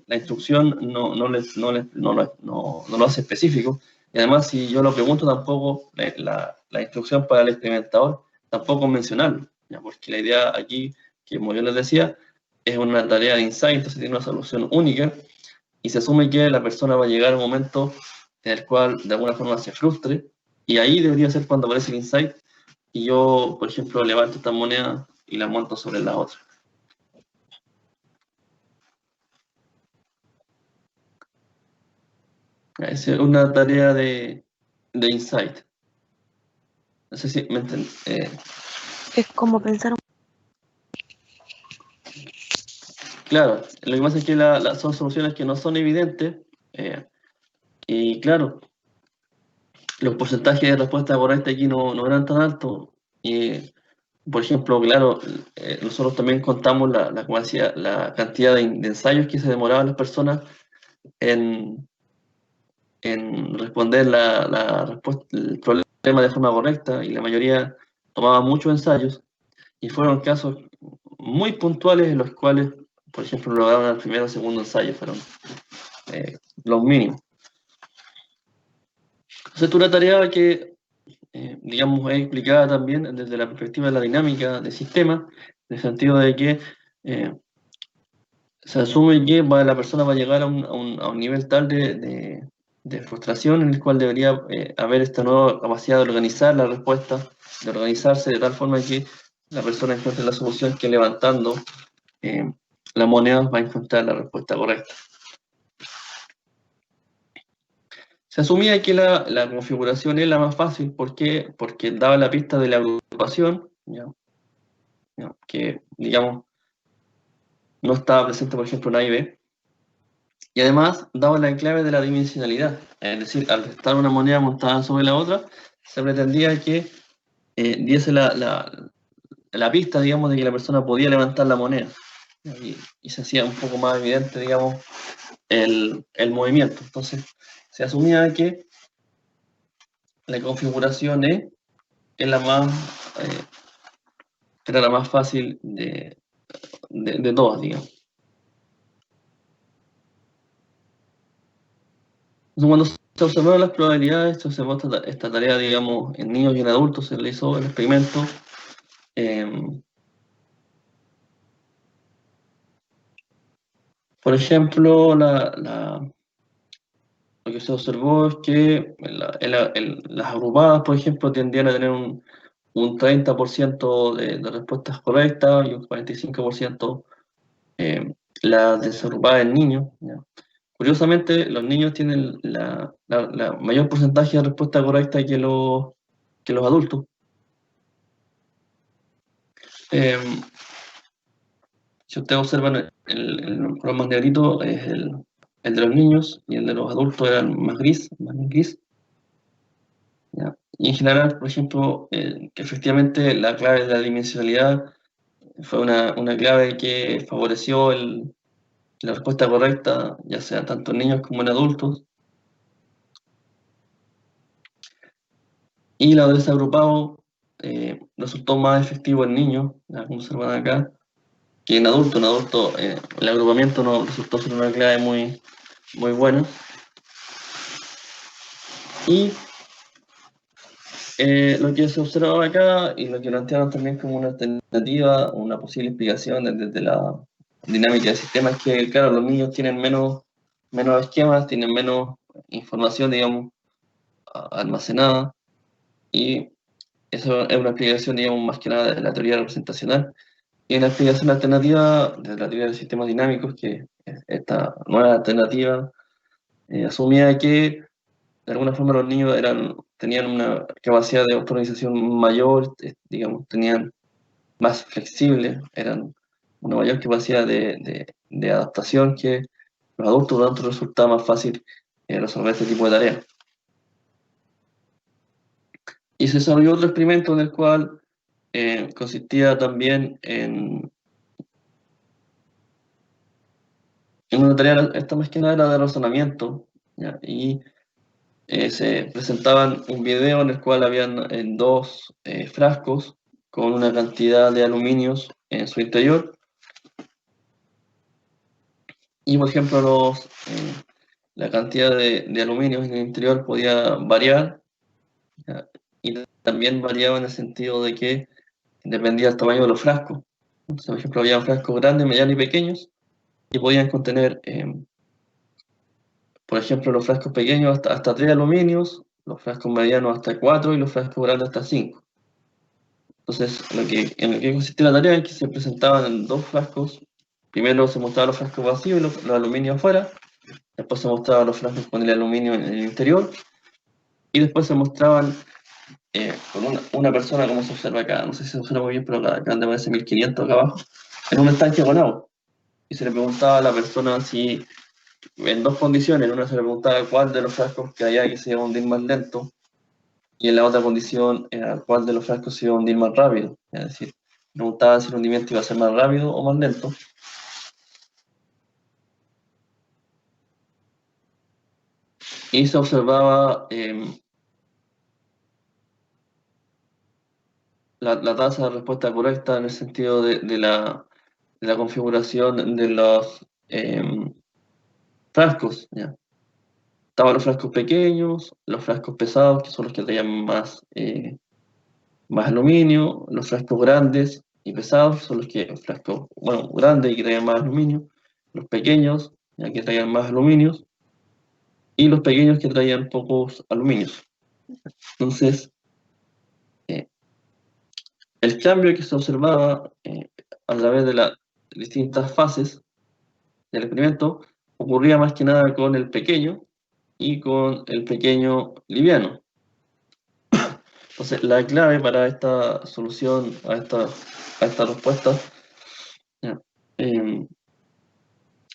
la instrucción no lo hace específico. Y además, si yo lo pregunto, tampoco la instrucción para el experimentador tampoco mencionarlo, ¿ya? Porque la idea aquí, que como yo les decía, es una tarea de insight, entonces tiene una solución única y se asume que la persona va a llegar a un momento en el cual de alguna forma se frustre, y ahí debería ser cuando aparece el insight, y yo, por ejemplo, levanto esta moneda y la monto sobre la otra. Esa es una tarea de insight. No sé si me entienden. Es como pensar, Claro, lo que pasa es que son soluciones que no son evidentes, y claro, los porcentajes de respuesta correcta aquí no eran tan altos. Y, por ejemplo, claro, nosotros también contamos la cantidad de ensayos que se demoraban las personas en, en responder el problema de forma correcta, y la mayoría tomaba muchos ensayos, y fueron casos muy puntuales en los cuales, por ejemplo, lograron el primero o segundo ensayo, fueron los mínimos. Entonces, es una tarea que, digamos, es explicada también desde la perspectiva de la dinámica del sistema, en el sentido de que se asume que la persona va a llegar a un nivel tal de frustración en el cual debería haber esta nueva capacidad de organizar la respuesta, de organizarse de tal forma que la persona encuentre la solución que levantando eh, la moneda va a encontrar la respuesta correcta. Se asumía que la configuración es la más fácil. ¿Por qué? Porque daba la pista de la agrupación, ¿ya? Que, digamos, no estaba presente, por ejemplo, en A y B. Y además daba la clave de la dimensionalidad. Es decir, al estar una moneda montada sobre la otra, se pretendía que diese la pista, digamos, de que la persona podía levantar la moneda. Y se hacía un poco más evidente, digamos, el movimiento. Entonces, se asumía que la configuración es la más, eh, era la más fácil de todas, digamos. Entonces, cuando se observaron las probabilidades, se observó esta tarea, digamos, en niños y en adultos, se le hizo el experimento. Por ejemplo, lo que se observó es que las agrupadas, por ejemplo, tendían a tener un 30% de respuestas correctas y un 45% las desagrupadas en niños, ¿ya? Curiosamente, los niños tienen la mayor porcentaje de respuesta correcta que los adultos. Eh, si ustedes observan, el color más negrito es el de los niños, y el de los adultos era más gris, más gris. ¿Ya? Y en general, por ejemplo, que efectivamente la clave de la dimensionalidad fue una clave que favoreció la respuesta correcta, ya sea tanto en niños como en adultos. Y la de desagrupado resultó más efectivo en niños, ya como se observan acá, que en adultos. En adultos el agrupamiento no resultó ser una clave muy buena. Y lo que se observaba acá, y lo que plantearon también como una alternativa, una posible explicación desde la dinámica del sistema, es que, claro, los niños tienen menos esquemas, tienen menos información, digamos, almacenada, y eso es una explicación, digamos, más que nada de la teoría representacional. Y en la explicación alternativa de la teoría de sistemas dinámicos, que es esta nueva alternativa, asumía que de alguna forma los niños tenían una capacidad de autorganización mayor, digamos, tenían más flexibles, eran una mayor capacidad de adaptación que los adultos. Por lo tanto resultaba más fácil resolver este tipo de tareas. Y se desarrolló otro experimento en el cual consistía también en una tarea, esta más que nada era de razonamiento, ¿ya? Y se presentaban un video en el cual habían dos frascos con una cantidad de aluminios en su interior, y por ejemplo la cantidad de aluminios en el interior podía variar, ¿ya? Y también variaba en el sentido de que dependía del tamaño de los frascos. Entonces, por ejemplo, había frascos grandes, medianos y pequeños, y podían contener, por ejemplo, los frascos pequeños hasta 3 aluminios, los frascos medianos hasta 4 y los frascos grandes hasta 5. Entonces, en lo que consistía la tarea es que se presentaban en 2 frascos. Primero se mostraban los frascos vacíos y los aluminios afuera. Después se mostraban los frascos con el aluminio en el interior. Y después se mostraban con una persona, como se observa acá, no sé si se observa muy bien, pero acá anda aparece 1500 acá abajo, en un estanque con agua. Y se le preguntaba a la persona si, en 2 condiciones, en una se le preguntaba cuál de los frascos que había que se iba a hundir más lento, y en la otra condición era cuál de los frascos se iba a hundir más rápido. Es decir, preguntaba si el hundimiento iba a ser más rápido o más lento. Y se observaba la tasa de respuesta correcta en el sentido de la configuración de los frascos. ¿Ya? Estaban los frascos pequeños, los frascos pesados, que son los que traían más aluminio, los frascos grandes y pesados, son los frascos, bueno, grandes y que traían más aluminio, los pequeños, ya que traían más aluminios, y los pequeños que traían pocos aluminios. Entonces, el cambio que se observaba a través de las distintas fases del experimento ocurría más que nada con el pequeño y con el pequeño liviano. Entonces, la clave para esta solución, a esta respuesta,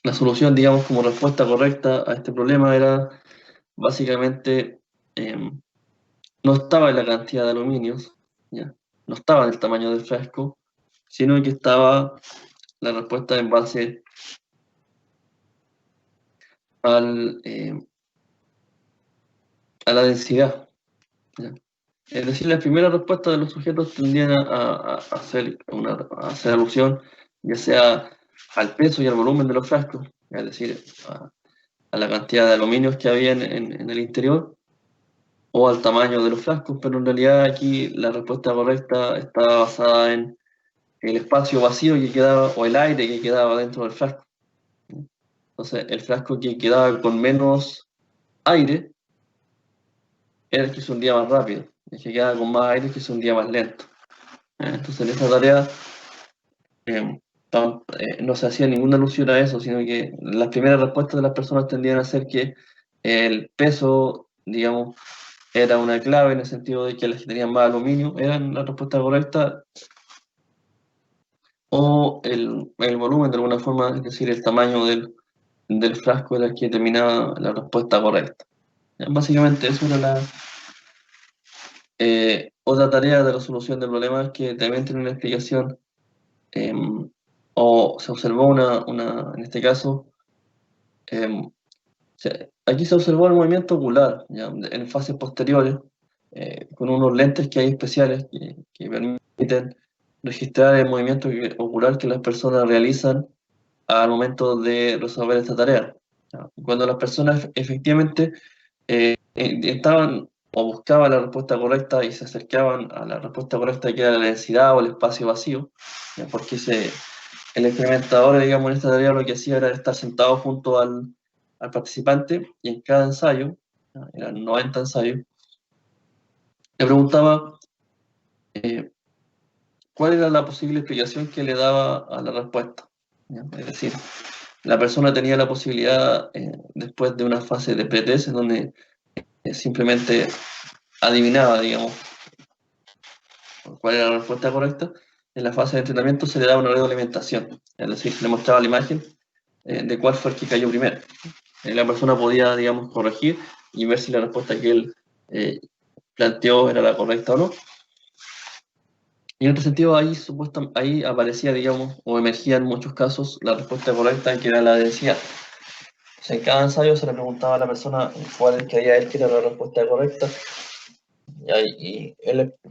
la solución, digamos, como respuesta correcta a este problema era básicamente, no estaba en la cantidad de aluminios, ¿ya? No estaba en el tamaño del frasco, sino que estaba la respuesta en base a la densidad, ¿ya? Es decir, las primeras respuestas de los sujetos tendían a hacer alusión ya sea al peso y al volumen de los frascos, es decir, a la cantidad de aluminios que había en el interior o al tamaño de los frascos, pero en realidad aquí la respuesta correcta estaba basada en el espacio vacío que quedaba o el aire que quedaba dentro del frasco. Entonces, el frasco que quedaba con menos aire era el que se hundía más rápido, el que quedaba con más aire el que se hundía más lento. Entonces, en esta tarea no se hacía ninguna alusión a eso, sino que las primeras respuestas de las personas tendían a ser que el peso, digamos, era una clave en el sentido de que las que tenían más aluminio eran la respuesta correcta, o el volumen de alguna forma, es decir, el tamaño del frasco era el que determinaba la respuesta correcta. Básicamente eso era otra tarea de resolución del problema, que también tiene una explicación, o se observó en este caso, aquí se observó el movimiento ocular, ¿ya? En fases posteriores, con unos lentes que hay especiales que permiten registrar el movimiento ocular que las personas realizan al momento de resolver esta tarea. ¿Ya? Cuando las personas efectivamente intentaban o buscaban la respuesta correcta y se acercaban a la respuesta correcta, que era la densidad o el espacio vacío, ¿ya? Porque el experimentador, digamos, en esta tarea lo que hacía era estar sentado junto al participante, y en cada ensayo, ¿ya? Eran 90 ensayos, le preguntaba cuál era la posible explicación que le daba a la respuesta, ¿ya? Es decir, la persona tenía la posibilidad, después de una fase de pretest, en donde simplemente adivinaba, digamos, cuál era la respuesta correcta. En la fase de entrenamiento se le daba una retroalimentación, es decir, le mostraba la imagen de cuál fue el que cayó primero. La persona podía, digamos, corregir y ver si la respuesta que él planteó era la correcta o no. Y en este sentido, ahí aparecía, digamos, o emergía en muchos casos la respuesta correcta, que era la densidad. O sea, en cada ensayo se le preguntaba a la persona cuál creía él que era la respuesta correcta.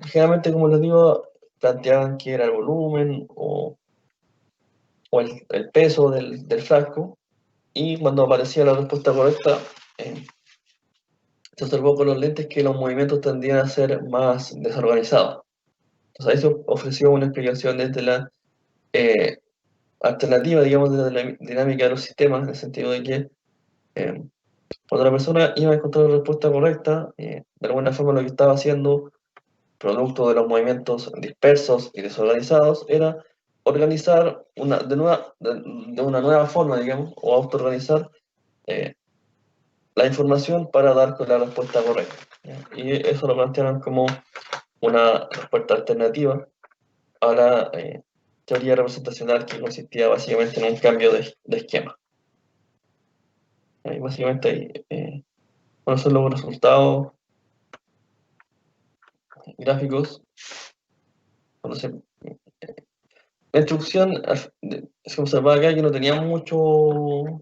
Generalmente, como les digo, planteaban que era el volumen o el peso del frasco, y cuando aparecía la respuesta correcta, se observó con los lentes que los movimientos tendían a ser más desorganizados. Entonces ahí se ofreció una explicación desde la alternativa, digamos, desde la dinámica de los sistemas, en el sentido de que Cuando la persona iba a encontrar la respuesta correcta, de alguna forma lo que estaba haciendo, producto de los movimientos dispersos y desorganizados, era organizar de una nueva forma, digamos, o autoorganizar eh, la información para dar con la respuesta correcta, ¿ya? Y eso lo plantearon como una respuesta alternativa a la teoría representacional, que consistía básicamente en un cambio de esquema. Y básicamente, bueno, son los resultados gráficos. Cuando la instrucción, se observaba acá que no tenía mucho,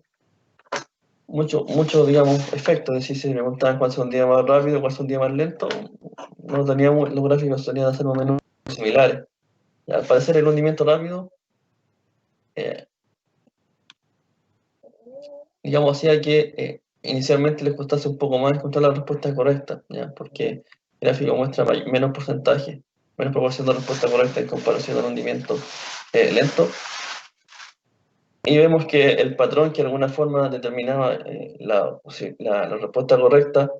digamos, efecto. Es decir, si me preguntaban cuál es un día más rápido, cuál es un día más lento, no teníamos, los gráficos solían ser más o menos similares. Y al parecer el hundimiento rápido, eh, digamos, hacía que inicialmente les costase un poco más encontrar la respuesta correcta, ¿ya? Porque el gráfico muestra menos porcentaje, menos proporción de respuesta correcta en comparación al hundimiento lento. Y vemos que el patrón que de alguna forma determinaba la respuesta correcta,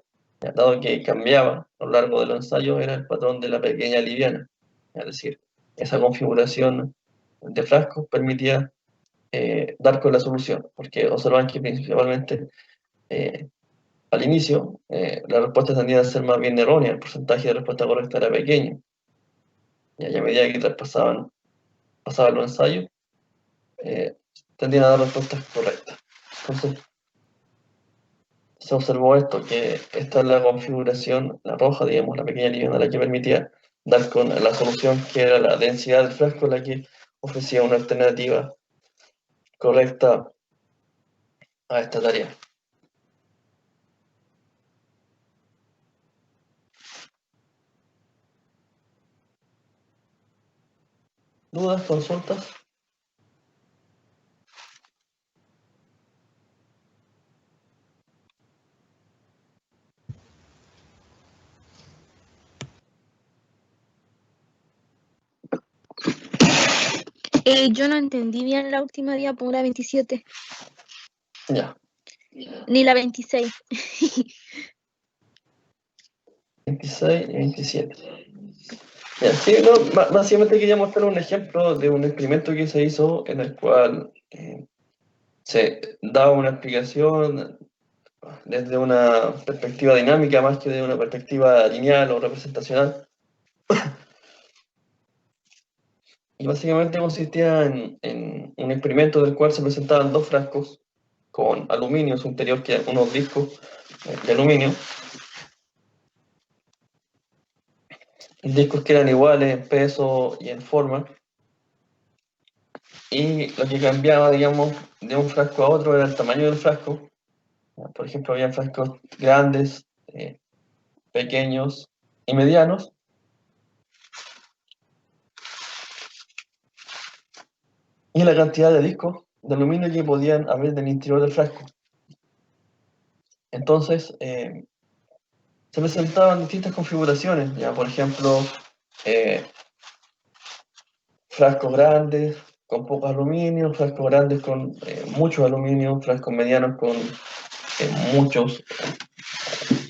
¿ya? Dado que cambiaba a lo largo de los ensayos, era el patrón de la pequeña liviana. Es decir, esa configuración de frascos permitía dar con la solución, porque observan que principalmente eh, al inicio la respuesta tendía a ser más bien errónea, el porcentaje de respuesta correcta era pequeño, y a medida que pasaban los ensayos, eh, tendían a dar respuestas correctas. Entonces, se observó esto, que esta es la configuración, la roja, digamos, la pequeña liviana, la que permitía dar con la solución, que era la densidad del frasco, la que ofrecía una alternativa correcta a esta tarea. ¿Dudas, consultas? Yo no entendí bien la última diapo, la 27, Ya. ni la 26. 26 y 27. Ya, sí, no, básicamente quería mostrar un ejemplo de un experimento que se hizo en el cual se daba una explicación desde una perspectiva dinámica más que de una perspectiva lineal o representacional. Y básicamente consistía en un experimento del cual se presentaban dos frascos con aluminio, su interior, que unos discos de aluminio, discos que eran iguales en peso y en forma, y lo que cambiaba, digamos, de un frasco a otro era el tamaño del frasco. Por ejemplo, había frascos grandes, pequeños y medianos, y la cantidad de discos de aluminio que podían haber en el interior del frasco. Entonces, se presentaban distintas configuraciones, ya, por ejemplo, frascos grandes con poco aluminio, frascos grandes con mucho aluminio, frascos medianos con muchos,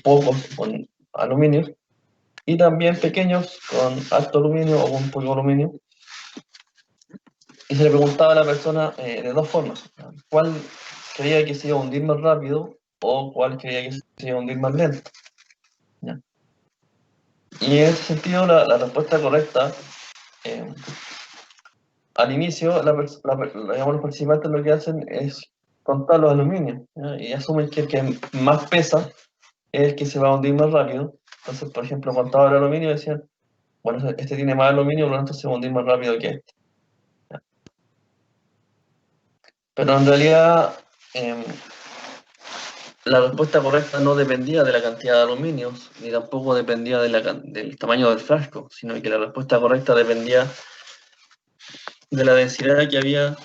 pocos con aluminio, y también pequeños con alto aluminio o con poco aluminio. Y se le preguntaba a la persona de dos formas: ¿cuál creía que se iba a hundir más rápido o cuál creía que se iba a hundir más lento? ¿Ya? Y en ese sentido, la respuesta correcta, al inicio, digamos, los participantes lo que hacen es contar los aluminios, ¿ya? Y asumen que el que más pesa es el que se va a hundir más rápido. Entonces, por ejemplo, contaban el aluminio y decían, bueno, este tiene más aluminio, por lo tanto se va a hundir más rápido que este. ¿Ya? Pero en realidad, la respuesta correcta no dependía de la cantidad de aluminios, ni tampoco dependía del tamaño del frasco, sino que la respuesta correcta dependía de la densidad que había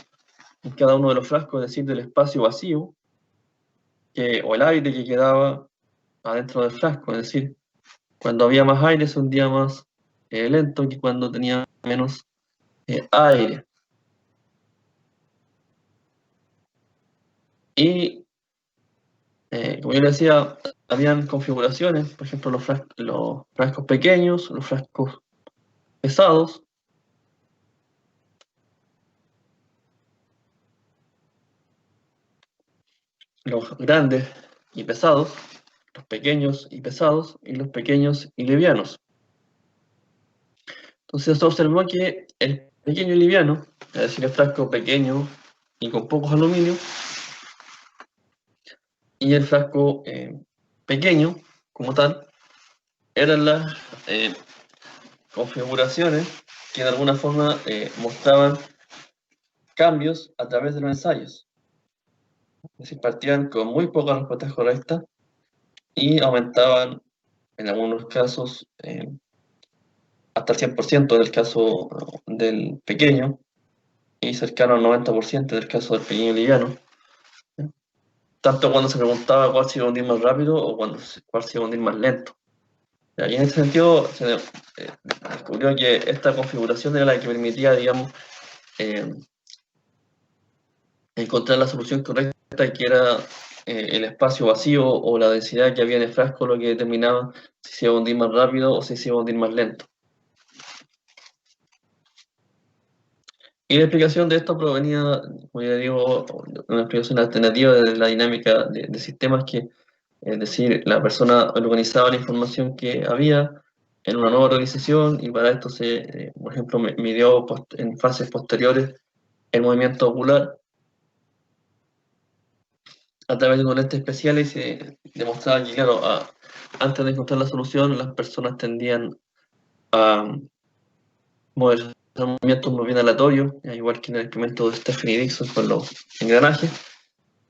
en cada uno de los frascos, es decir, del espacio vacío, o el aire que quedaba adentro del frasco. Es decir, cuando había más aire se hundía más lento que cuando tenía menos aire. Y como yo le decía, habían configuraciones, por ejemplo, los frascos pequeños, los frascos pesados, los grandes y pesados, los pequeños y pesados, y los pequeños y livianos. Entonces se observó que el pequeño y liviano, es decir, el frasco pequeño y con pocos aluminios, y el frasco pequeño, como tal, eran las configuraciones que de alguna forma mostraban cambios a través de los ensayos. Es decir, partían con muy pocas respuestas correctas y aumentaban en algunos casos hasta el 100% del caso del pequeño y cercano al 90% del caso del pequeño liviano. Tanto cuando se preguntaba cuál se iba a hundir más rápido o cuál se iba a hundir más lento. Y en ese sentido se descubrió que esta configuración era la que permitía, digamos, encontrar la solución correcta, que era el espacio vacío o la densidad que había en el frasco, lo que determinaba si se iba a hundir más rápido o si se iba a hundir más lento. Y la explicación de esto provenía, como ya digo, de una explicación alternativa de la dinámica de sistemas que, es decir, la persona organizaba la información que había en una nueva organización y para esto se, por ejemplo, midió en fases posteriores el movimiento ocular a través de unos lentes especiales y se demostraba que, claro, antes de encontrar la solución, las personas tendían a mover movimientos más bien aleatorios, igual que en el experimento de Stephen y Dixon con los engranajes.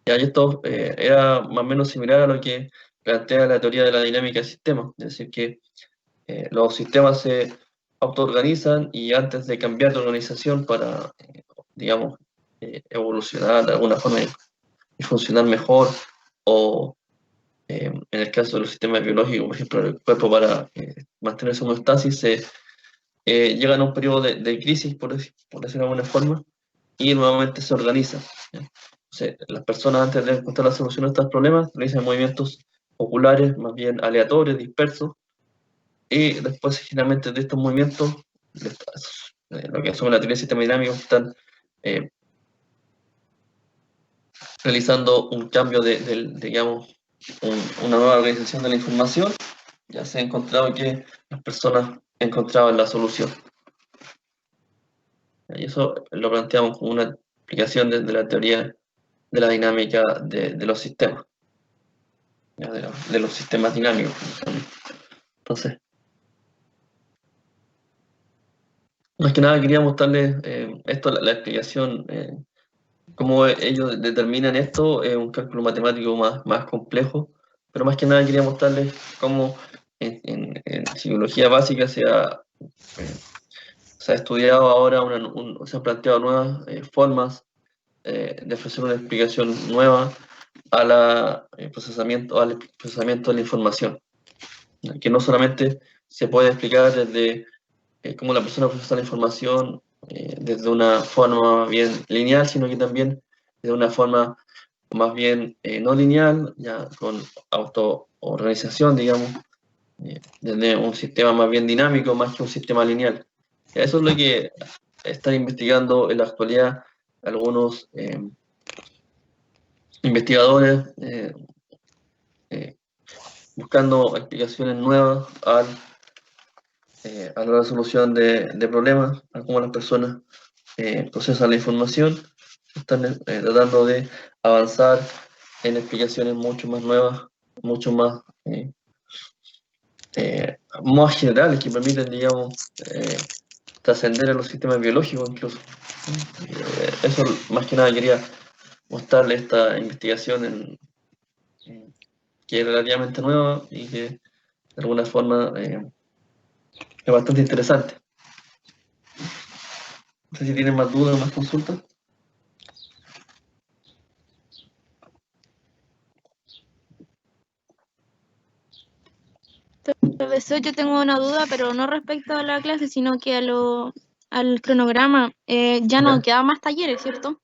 Y esto era más o menos similar a lo que plantea la teoría de la dinámica del sistema, es decir, que los sistemas se autoorganizan y antes de cambiar de organización para, digamos, evolucionar de alguna forma y funcionar mejor, o en el caso de los sistemas biológicos, por ejemplo, el cuerpo para mantener su homeostasis, se llegan a un periodo de crisis, por decirlo de alguna forma, y nuevamente se organiza. Entonces, las personas, antes de encontrar la solución a estos problemas, realizan movimientos oculares más bien aleatorios, dispersos, y después, generalmente, de estos movimientos, lo que asume la teoría del sistema dinámico, están realizando un cambio digamos, una nueva organización de la información. Ya se ha encontrado que las personas encontraban la solución. Y eso lo planteamos como una explicación de la teoría de la dinámica de los sistemas, de los sistemas dinámicos. Entonces, más que nada quería mostrarles esto, la explicación, cómo ellos determinan esto, es un cálculo matemático más complejo, pero más que nada quería mostrarles cómo en psicología básica se ha estudiado ahora, se han planteado nuevas formas de ofrecer una explicación nueva al procesamiento de la información, que no solamente se puede explicar desde cómo la persona procesa la información desde una forma bien lineal, sino que también de una forma más bien no lineal, ya con autoorganización, digamos, desde un sistema más bien dinámico, más que un sistema lineal. Eso es lo que están investigando en la actualidad algunos investigadores, buscando explicaciones nuevas a la resolución de problemas, a cómo las personas procesan la información. Están tratando de avanzar en explicaciones mucho más nuevas, mucho más generales, que permiten, digamos, trascender a los sistemas biológicos incluso. Eso más que nada quería mostrarle esta investigación que es relativamente nueva y que de alguna forma es bastante interesante. No sé si tienen más dudas o más consultas. Profesor, yo tengo una duda, pero no respecto a la clase, sino que al cronograma. Ya no quedan más talleres, ¿cierto?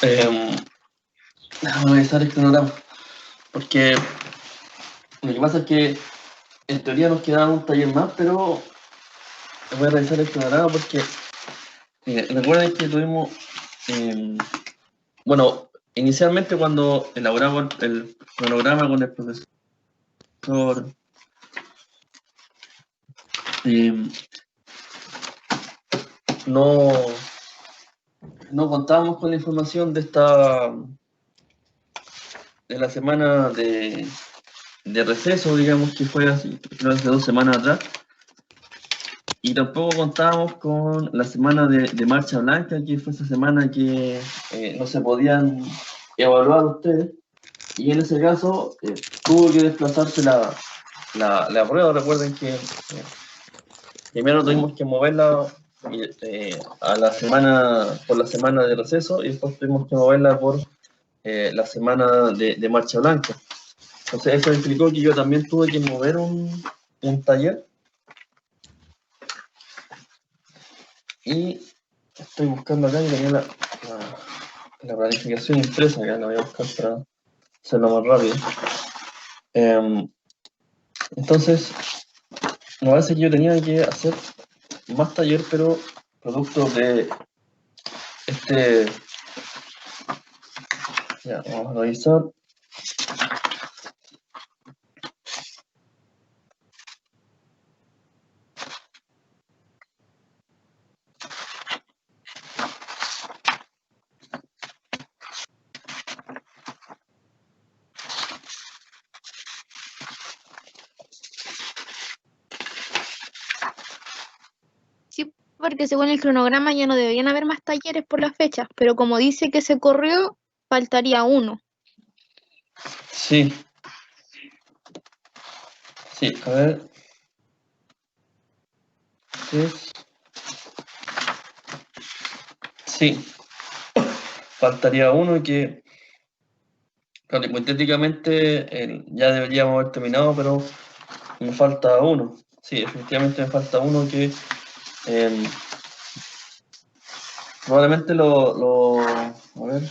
Déjame revisar el cronograma. porque lo que pasa es que en teoría nos quedaba un taller más, pero voy a revisar el cronograma porque recuerden que tuvimos, bueno, inicialmente cuando elaboramos el cronograma con el profesor, no contábamos con la información de la semana de receso, digamos, que fue hace 2 semanas atrás, y tampoco contábamos con la semana de marcha blanca, que fue esa semana que no se podían evaluar ustedes, y en ese caso tuvo que desplazarse la prueba. Recuerden que primero tuvimos que moverla a la semana, por la semana de receso, y después tuvimos que moverla por la semana de marcha blanca. Entonces eso implicó que yo también tuve que mover un taller, y estoy buscando acá, y tenía la planificación impresa, que la voy a buscar para hacerlo más rápido. Entonces me parece que yo tenía que hacer más taller, pero producto de ya, vamos a revisar. Sí, porque según el cronograma ya no deberían haber más talleres por las fechas, pero como dice que se corrió, faltaría uno. Sí. Sí, a ver. Sí. Faltaría uno que, claro, hipotéticamente ya deberíamos haber terminado, pero me falta uno. Sí, efectivamente me falta uno que probablemente a ver,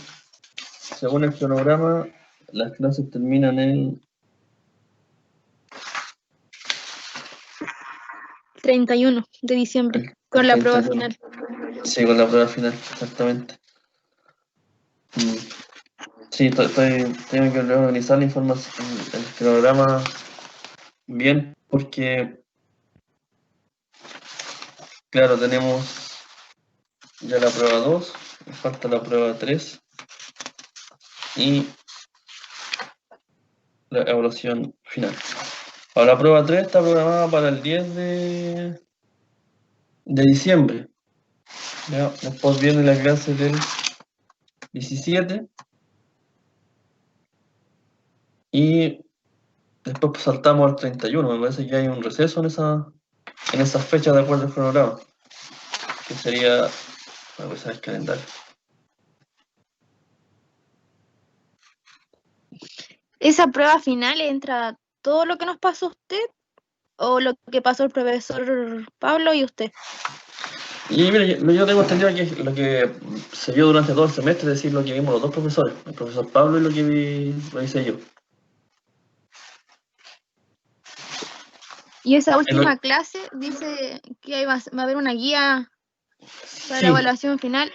según el cronograma, las clases terminan en 31 de diciembre, con la prueba 31. final. Sí, con la prueba final, exactamente. Sí, tengo que organizar la información, el cronograma bien, porque, claro, tenemos ya la prueba 2, me falta la prueba 3 y la evaluación final. Ahora, la prueba 3 está programada para el 10 de diciembre. ¿Ya? Después viene la clase del 17 y después pues, saltamos al 31. Me parece que hay un receso en esas fechas de acuerdo al cronograma, que sería, voy a revisar el calendario. ¿Esa prueba final entra todo lo que nos pasó a usted o lo que pasó el profesor Pablo y usted? Y mira, yo tengo entendido que lo que se vio durante todo el semestre, es decir, lo que vimos los dos profesores, el profesor Pablo y lo hice yo. Y esa última clase dice que va a haber una guía para Sí, la evaluación final.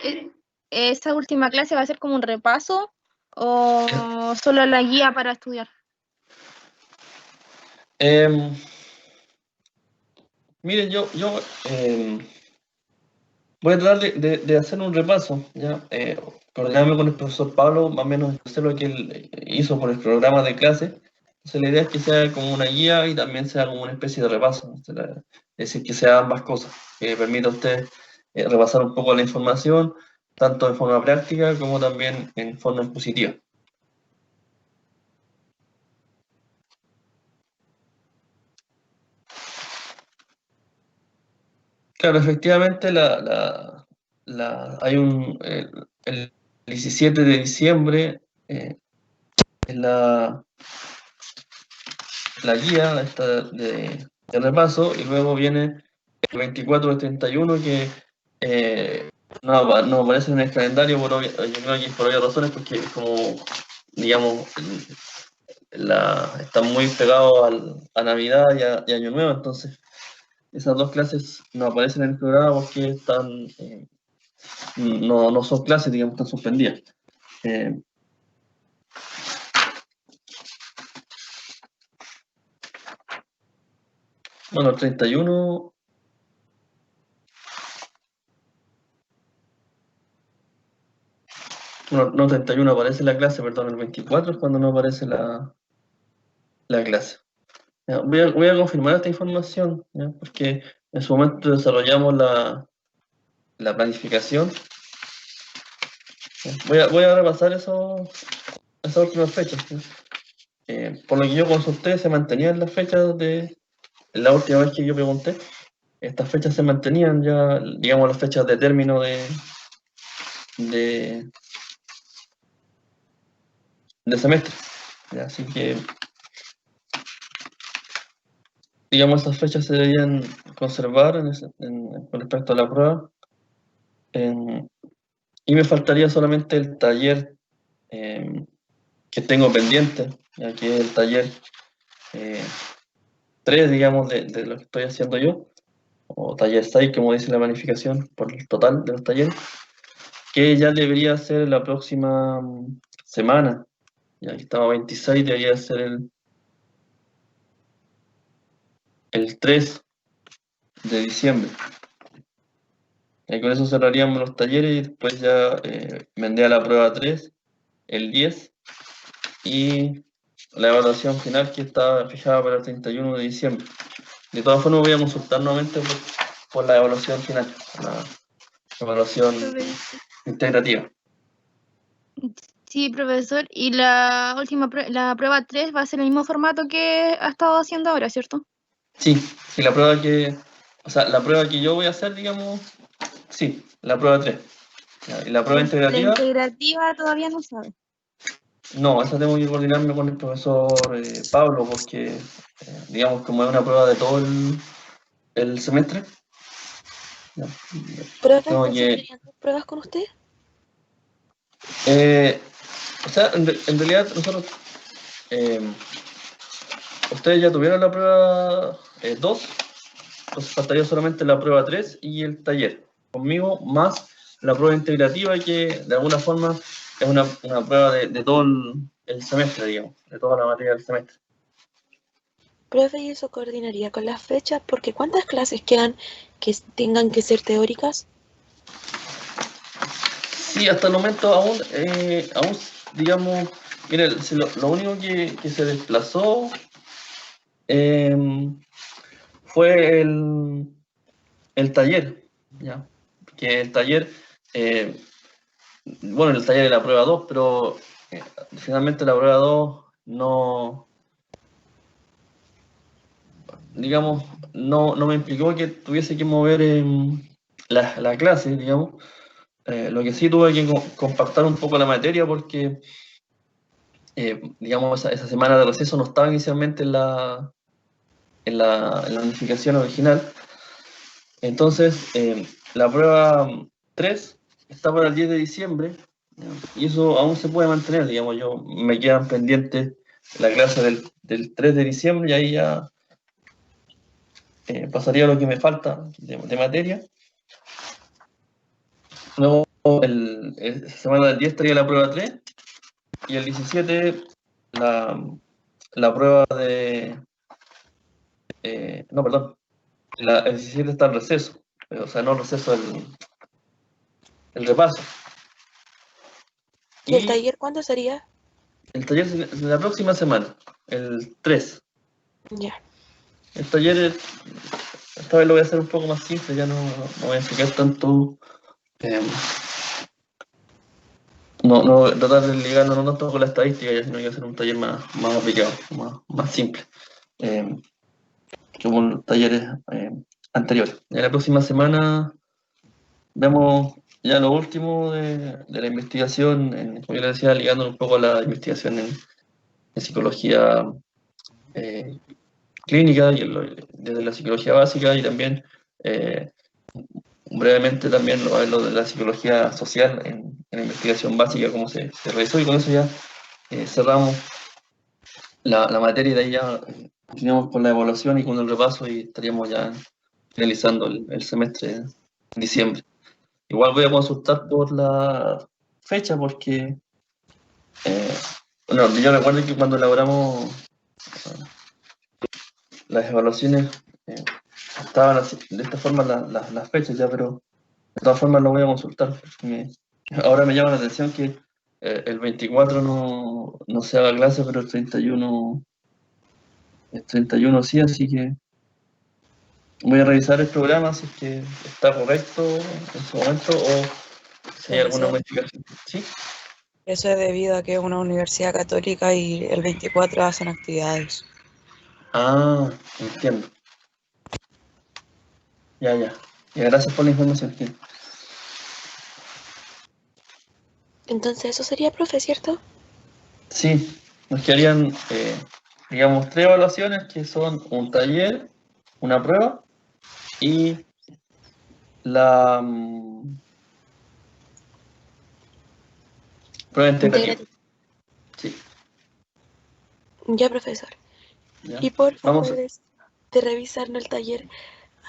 ¿Esa última clase va a ser como un repaso o solo la guía para estudiar? miren, yo voy a tratar de hacer un repaso, ¿ya? Coordinarme con el profesor Pablo, más o menos hacer lo que él hizo por el programa de clase. Entonces la idea es que sea como una guía y también sea como una especie de repaso, es decir, que sea ambas cosas, que permita a usted repasar un poco la información, tanto en forma práctica como también en forma expositiva. Claro, efectivamente hay el 17 de diciembre es la guía esta de repaso, y luego viene el 24 del 31 que no aparece en el calendario, yo creo que por obvias razones, porque como, digamos, están muy pegados a Navidad y Año Nuevo, entonces esas dos clases no aparecen en el programa porque están, no son clases, digamos, están suspendidas. Bueno, el 31... No, 31 aparece la clase, perdón, el 24 es cuando no aparece la clase. Ya, voy a confirmar esta información, ¿ya? Porque en su momento desarrollamos la planificación. Ya, voy a repasar esas últimas fechas, ¿ya? Por lo que yo consulté, se mantenían las fechas de la última vez que yo pregunté. Estas fechas se mantenían ya, digamos, las fechas de término de semestre. ¿Ya? Así que, digamos, esas fechas se deberían conservar con respecto a la prueba. Y me faltaría solamente el taller que tengo pendiente, ya que es el taller 3, digamos, de lo que estoy haciendo yo, o taller 6, como dice la planificación, por el total de los talleres, que ya debería ser la próxima semana. Ya que estaba 26, debería ser el 3 de diciembre. Y con eso cerraríamos los talleres y después ya vendría la prueba 3, el 10, y la evaluación final que está fijada para el 31 de diciembre. De todas formas voy a consultar nuevamente por la evaluación final, la evaluación integrativa. Sí, profesor. Y la última la prueba 3 va a ser el mismo formato que ha estado haciendo ahora, ¿cierto? Sí, la prueba la prueba que yo voy a hacer, digamos, sí, la prueba 3. Y la prueba integrativa, La integrativa todavía no sabe. no, esa tengo que coordinarme con el profesor Pablo, porque, digamos, como es una prueba de todo el semestre. Ya, ¿Profe, tengo no se deberían hacer pruebas con usted? o sea, en realidad nosotros, ustedes ya tuvieron la prueba 2, entonces faltaría solamente la prueba 3 y el taller, conmigo, más la prueba integrativa, que de alguna forma es una prueba de todo el semestre, digamos, de toda la materia del semestre. Profe, ¿y eso coordinaría con las fechas? Porque ¿cuántas clases quedan que tengan que ser teóricas? Sí, hasta el momento aún digamos, mire, lo único que se desplazó fue el taller, ¿ya? Que el taller, bueno, el taller de la prueba 2, pero finalmente la prueba 2 no, digamos, no me implicó que tuviese que mover la clase, digamos. Lo que sí tuve que compactar un poco la materia porque, digamos, esa semana de receso no estaba inicialmente en la unificación original. Entonces, la prueba 3 está para el 10 de diciembre, ¿ya? Y eso aún se puede mantener, digamos, me quedan pendientes la clase del 3 de diciembre y ahí ya pasaría lo que me falta de materia. Luego, esa semana del 10 estaría la prueba 3 y el 17 la prueba de... no, perdón. El 17 está el receso, o sea, no el receso, el repaso. ¿Y el taller cuándo sería? El taller es la próxima semana, el 3. Ya. El taller, esta vez lo voy a hacer un poco más simple, ya no voy a explicar tanto. No voy a tratar de ligarlo no tanto con la estadística, ya, sino que voy a hacer un taller más aplicado, más simple. Que hubo talleres anteriores. En la próxima semana vemos ya lo último de la investigación, como yo le decía, ligando un poco a la investigación en psicología clínica, y desde la psicología básica, y también brevemente también lo de la psicología social en la investigación básica, cómo se realizó, y con eso ya cerramos la materia y de ahí ya continuamos con la evaluación y con el repaso y estaríamos ya finalizando el semestre en diciembre. Igual voy a consultar por la fecha porque, bueno, yo recuerdo que cuando elaboramos las evaluaciones estaban así, de esta forma las fechas ya, pero de todas formas lo voy a consultar. Ahora me llama la atención que el 24 no se haga clase, pero el 31 sí, así que voy a revisar el programa si es que está correcto en su momento o si hay alguna modificación. ¿Sí? Eso es debido a que es una universidad católica y el 24 hacen actividades. Ah, entiendo. Ya. Gracias por la información, Gil. Entonces eso sería, profe, ¿cierto? Sí, nos quedarían, digamos, 3 evaluaciones que son un taller, una prueba y la prueba integrativa. Sí, Ya, profesor. ya. Y por Vamos, favor, de revisarnos el taller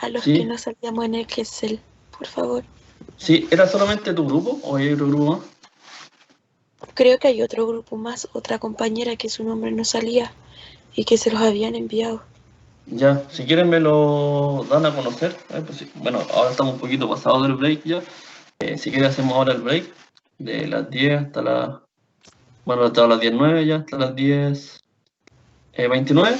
a los que sí, no salíamos en el Excel, por favor. sí, ¿era solamente tu grupo o hay otro grupo más? Creo que hay otro grupo más, otra compañera que su nombre no salía y que se los habían enviado. Ya, si quieren me lo dan a conocer. Pues sí. Bueno, ahora estamos un poquito pasados del break ya. Si quieren hacemos ahora el break de las 10 hasta las... Bueno, hasta las 19 ya, hasta las 10:29.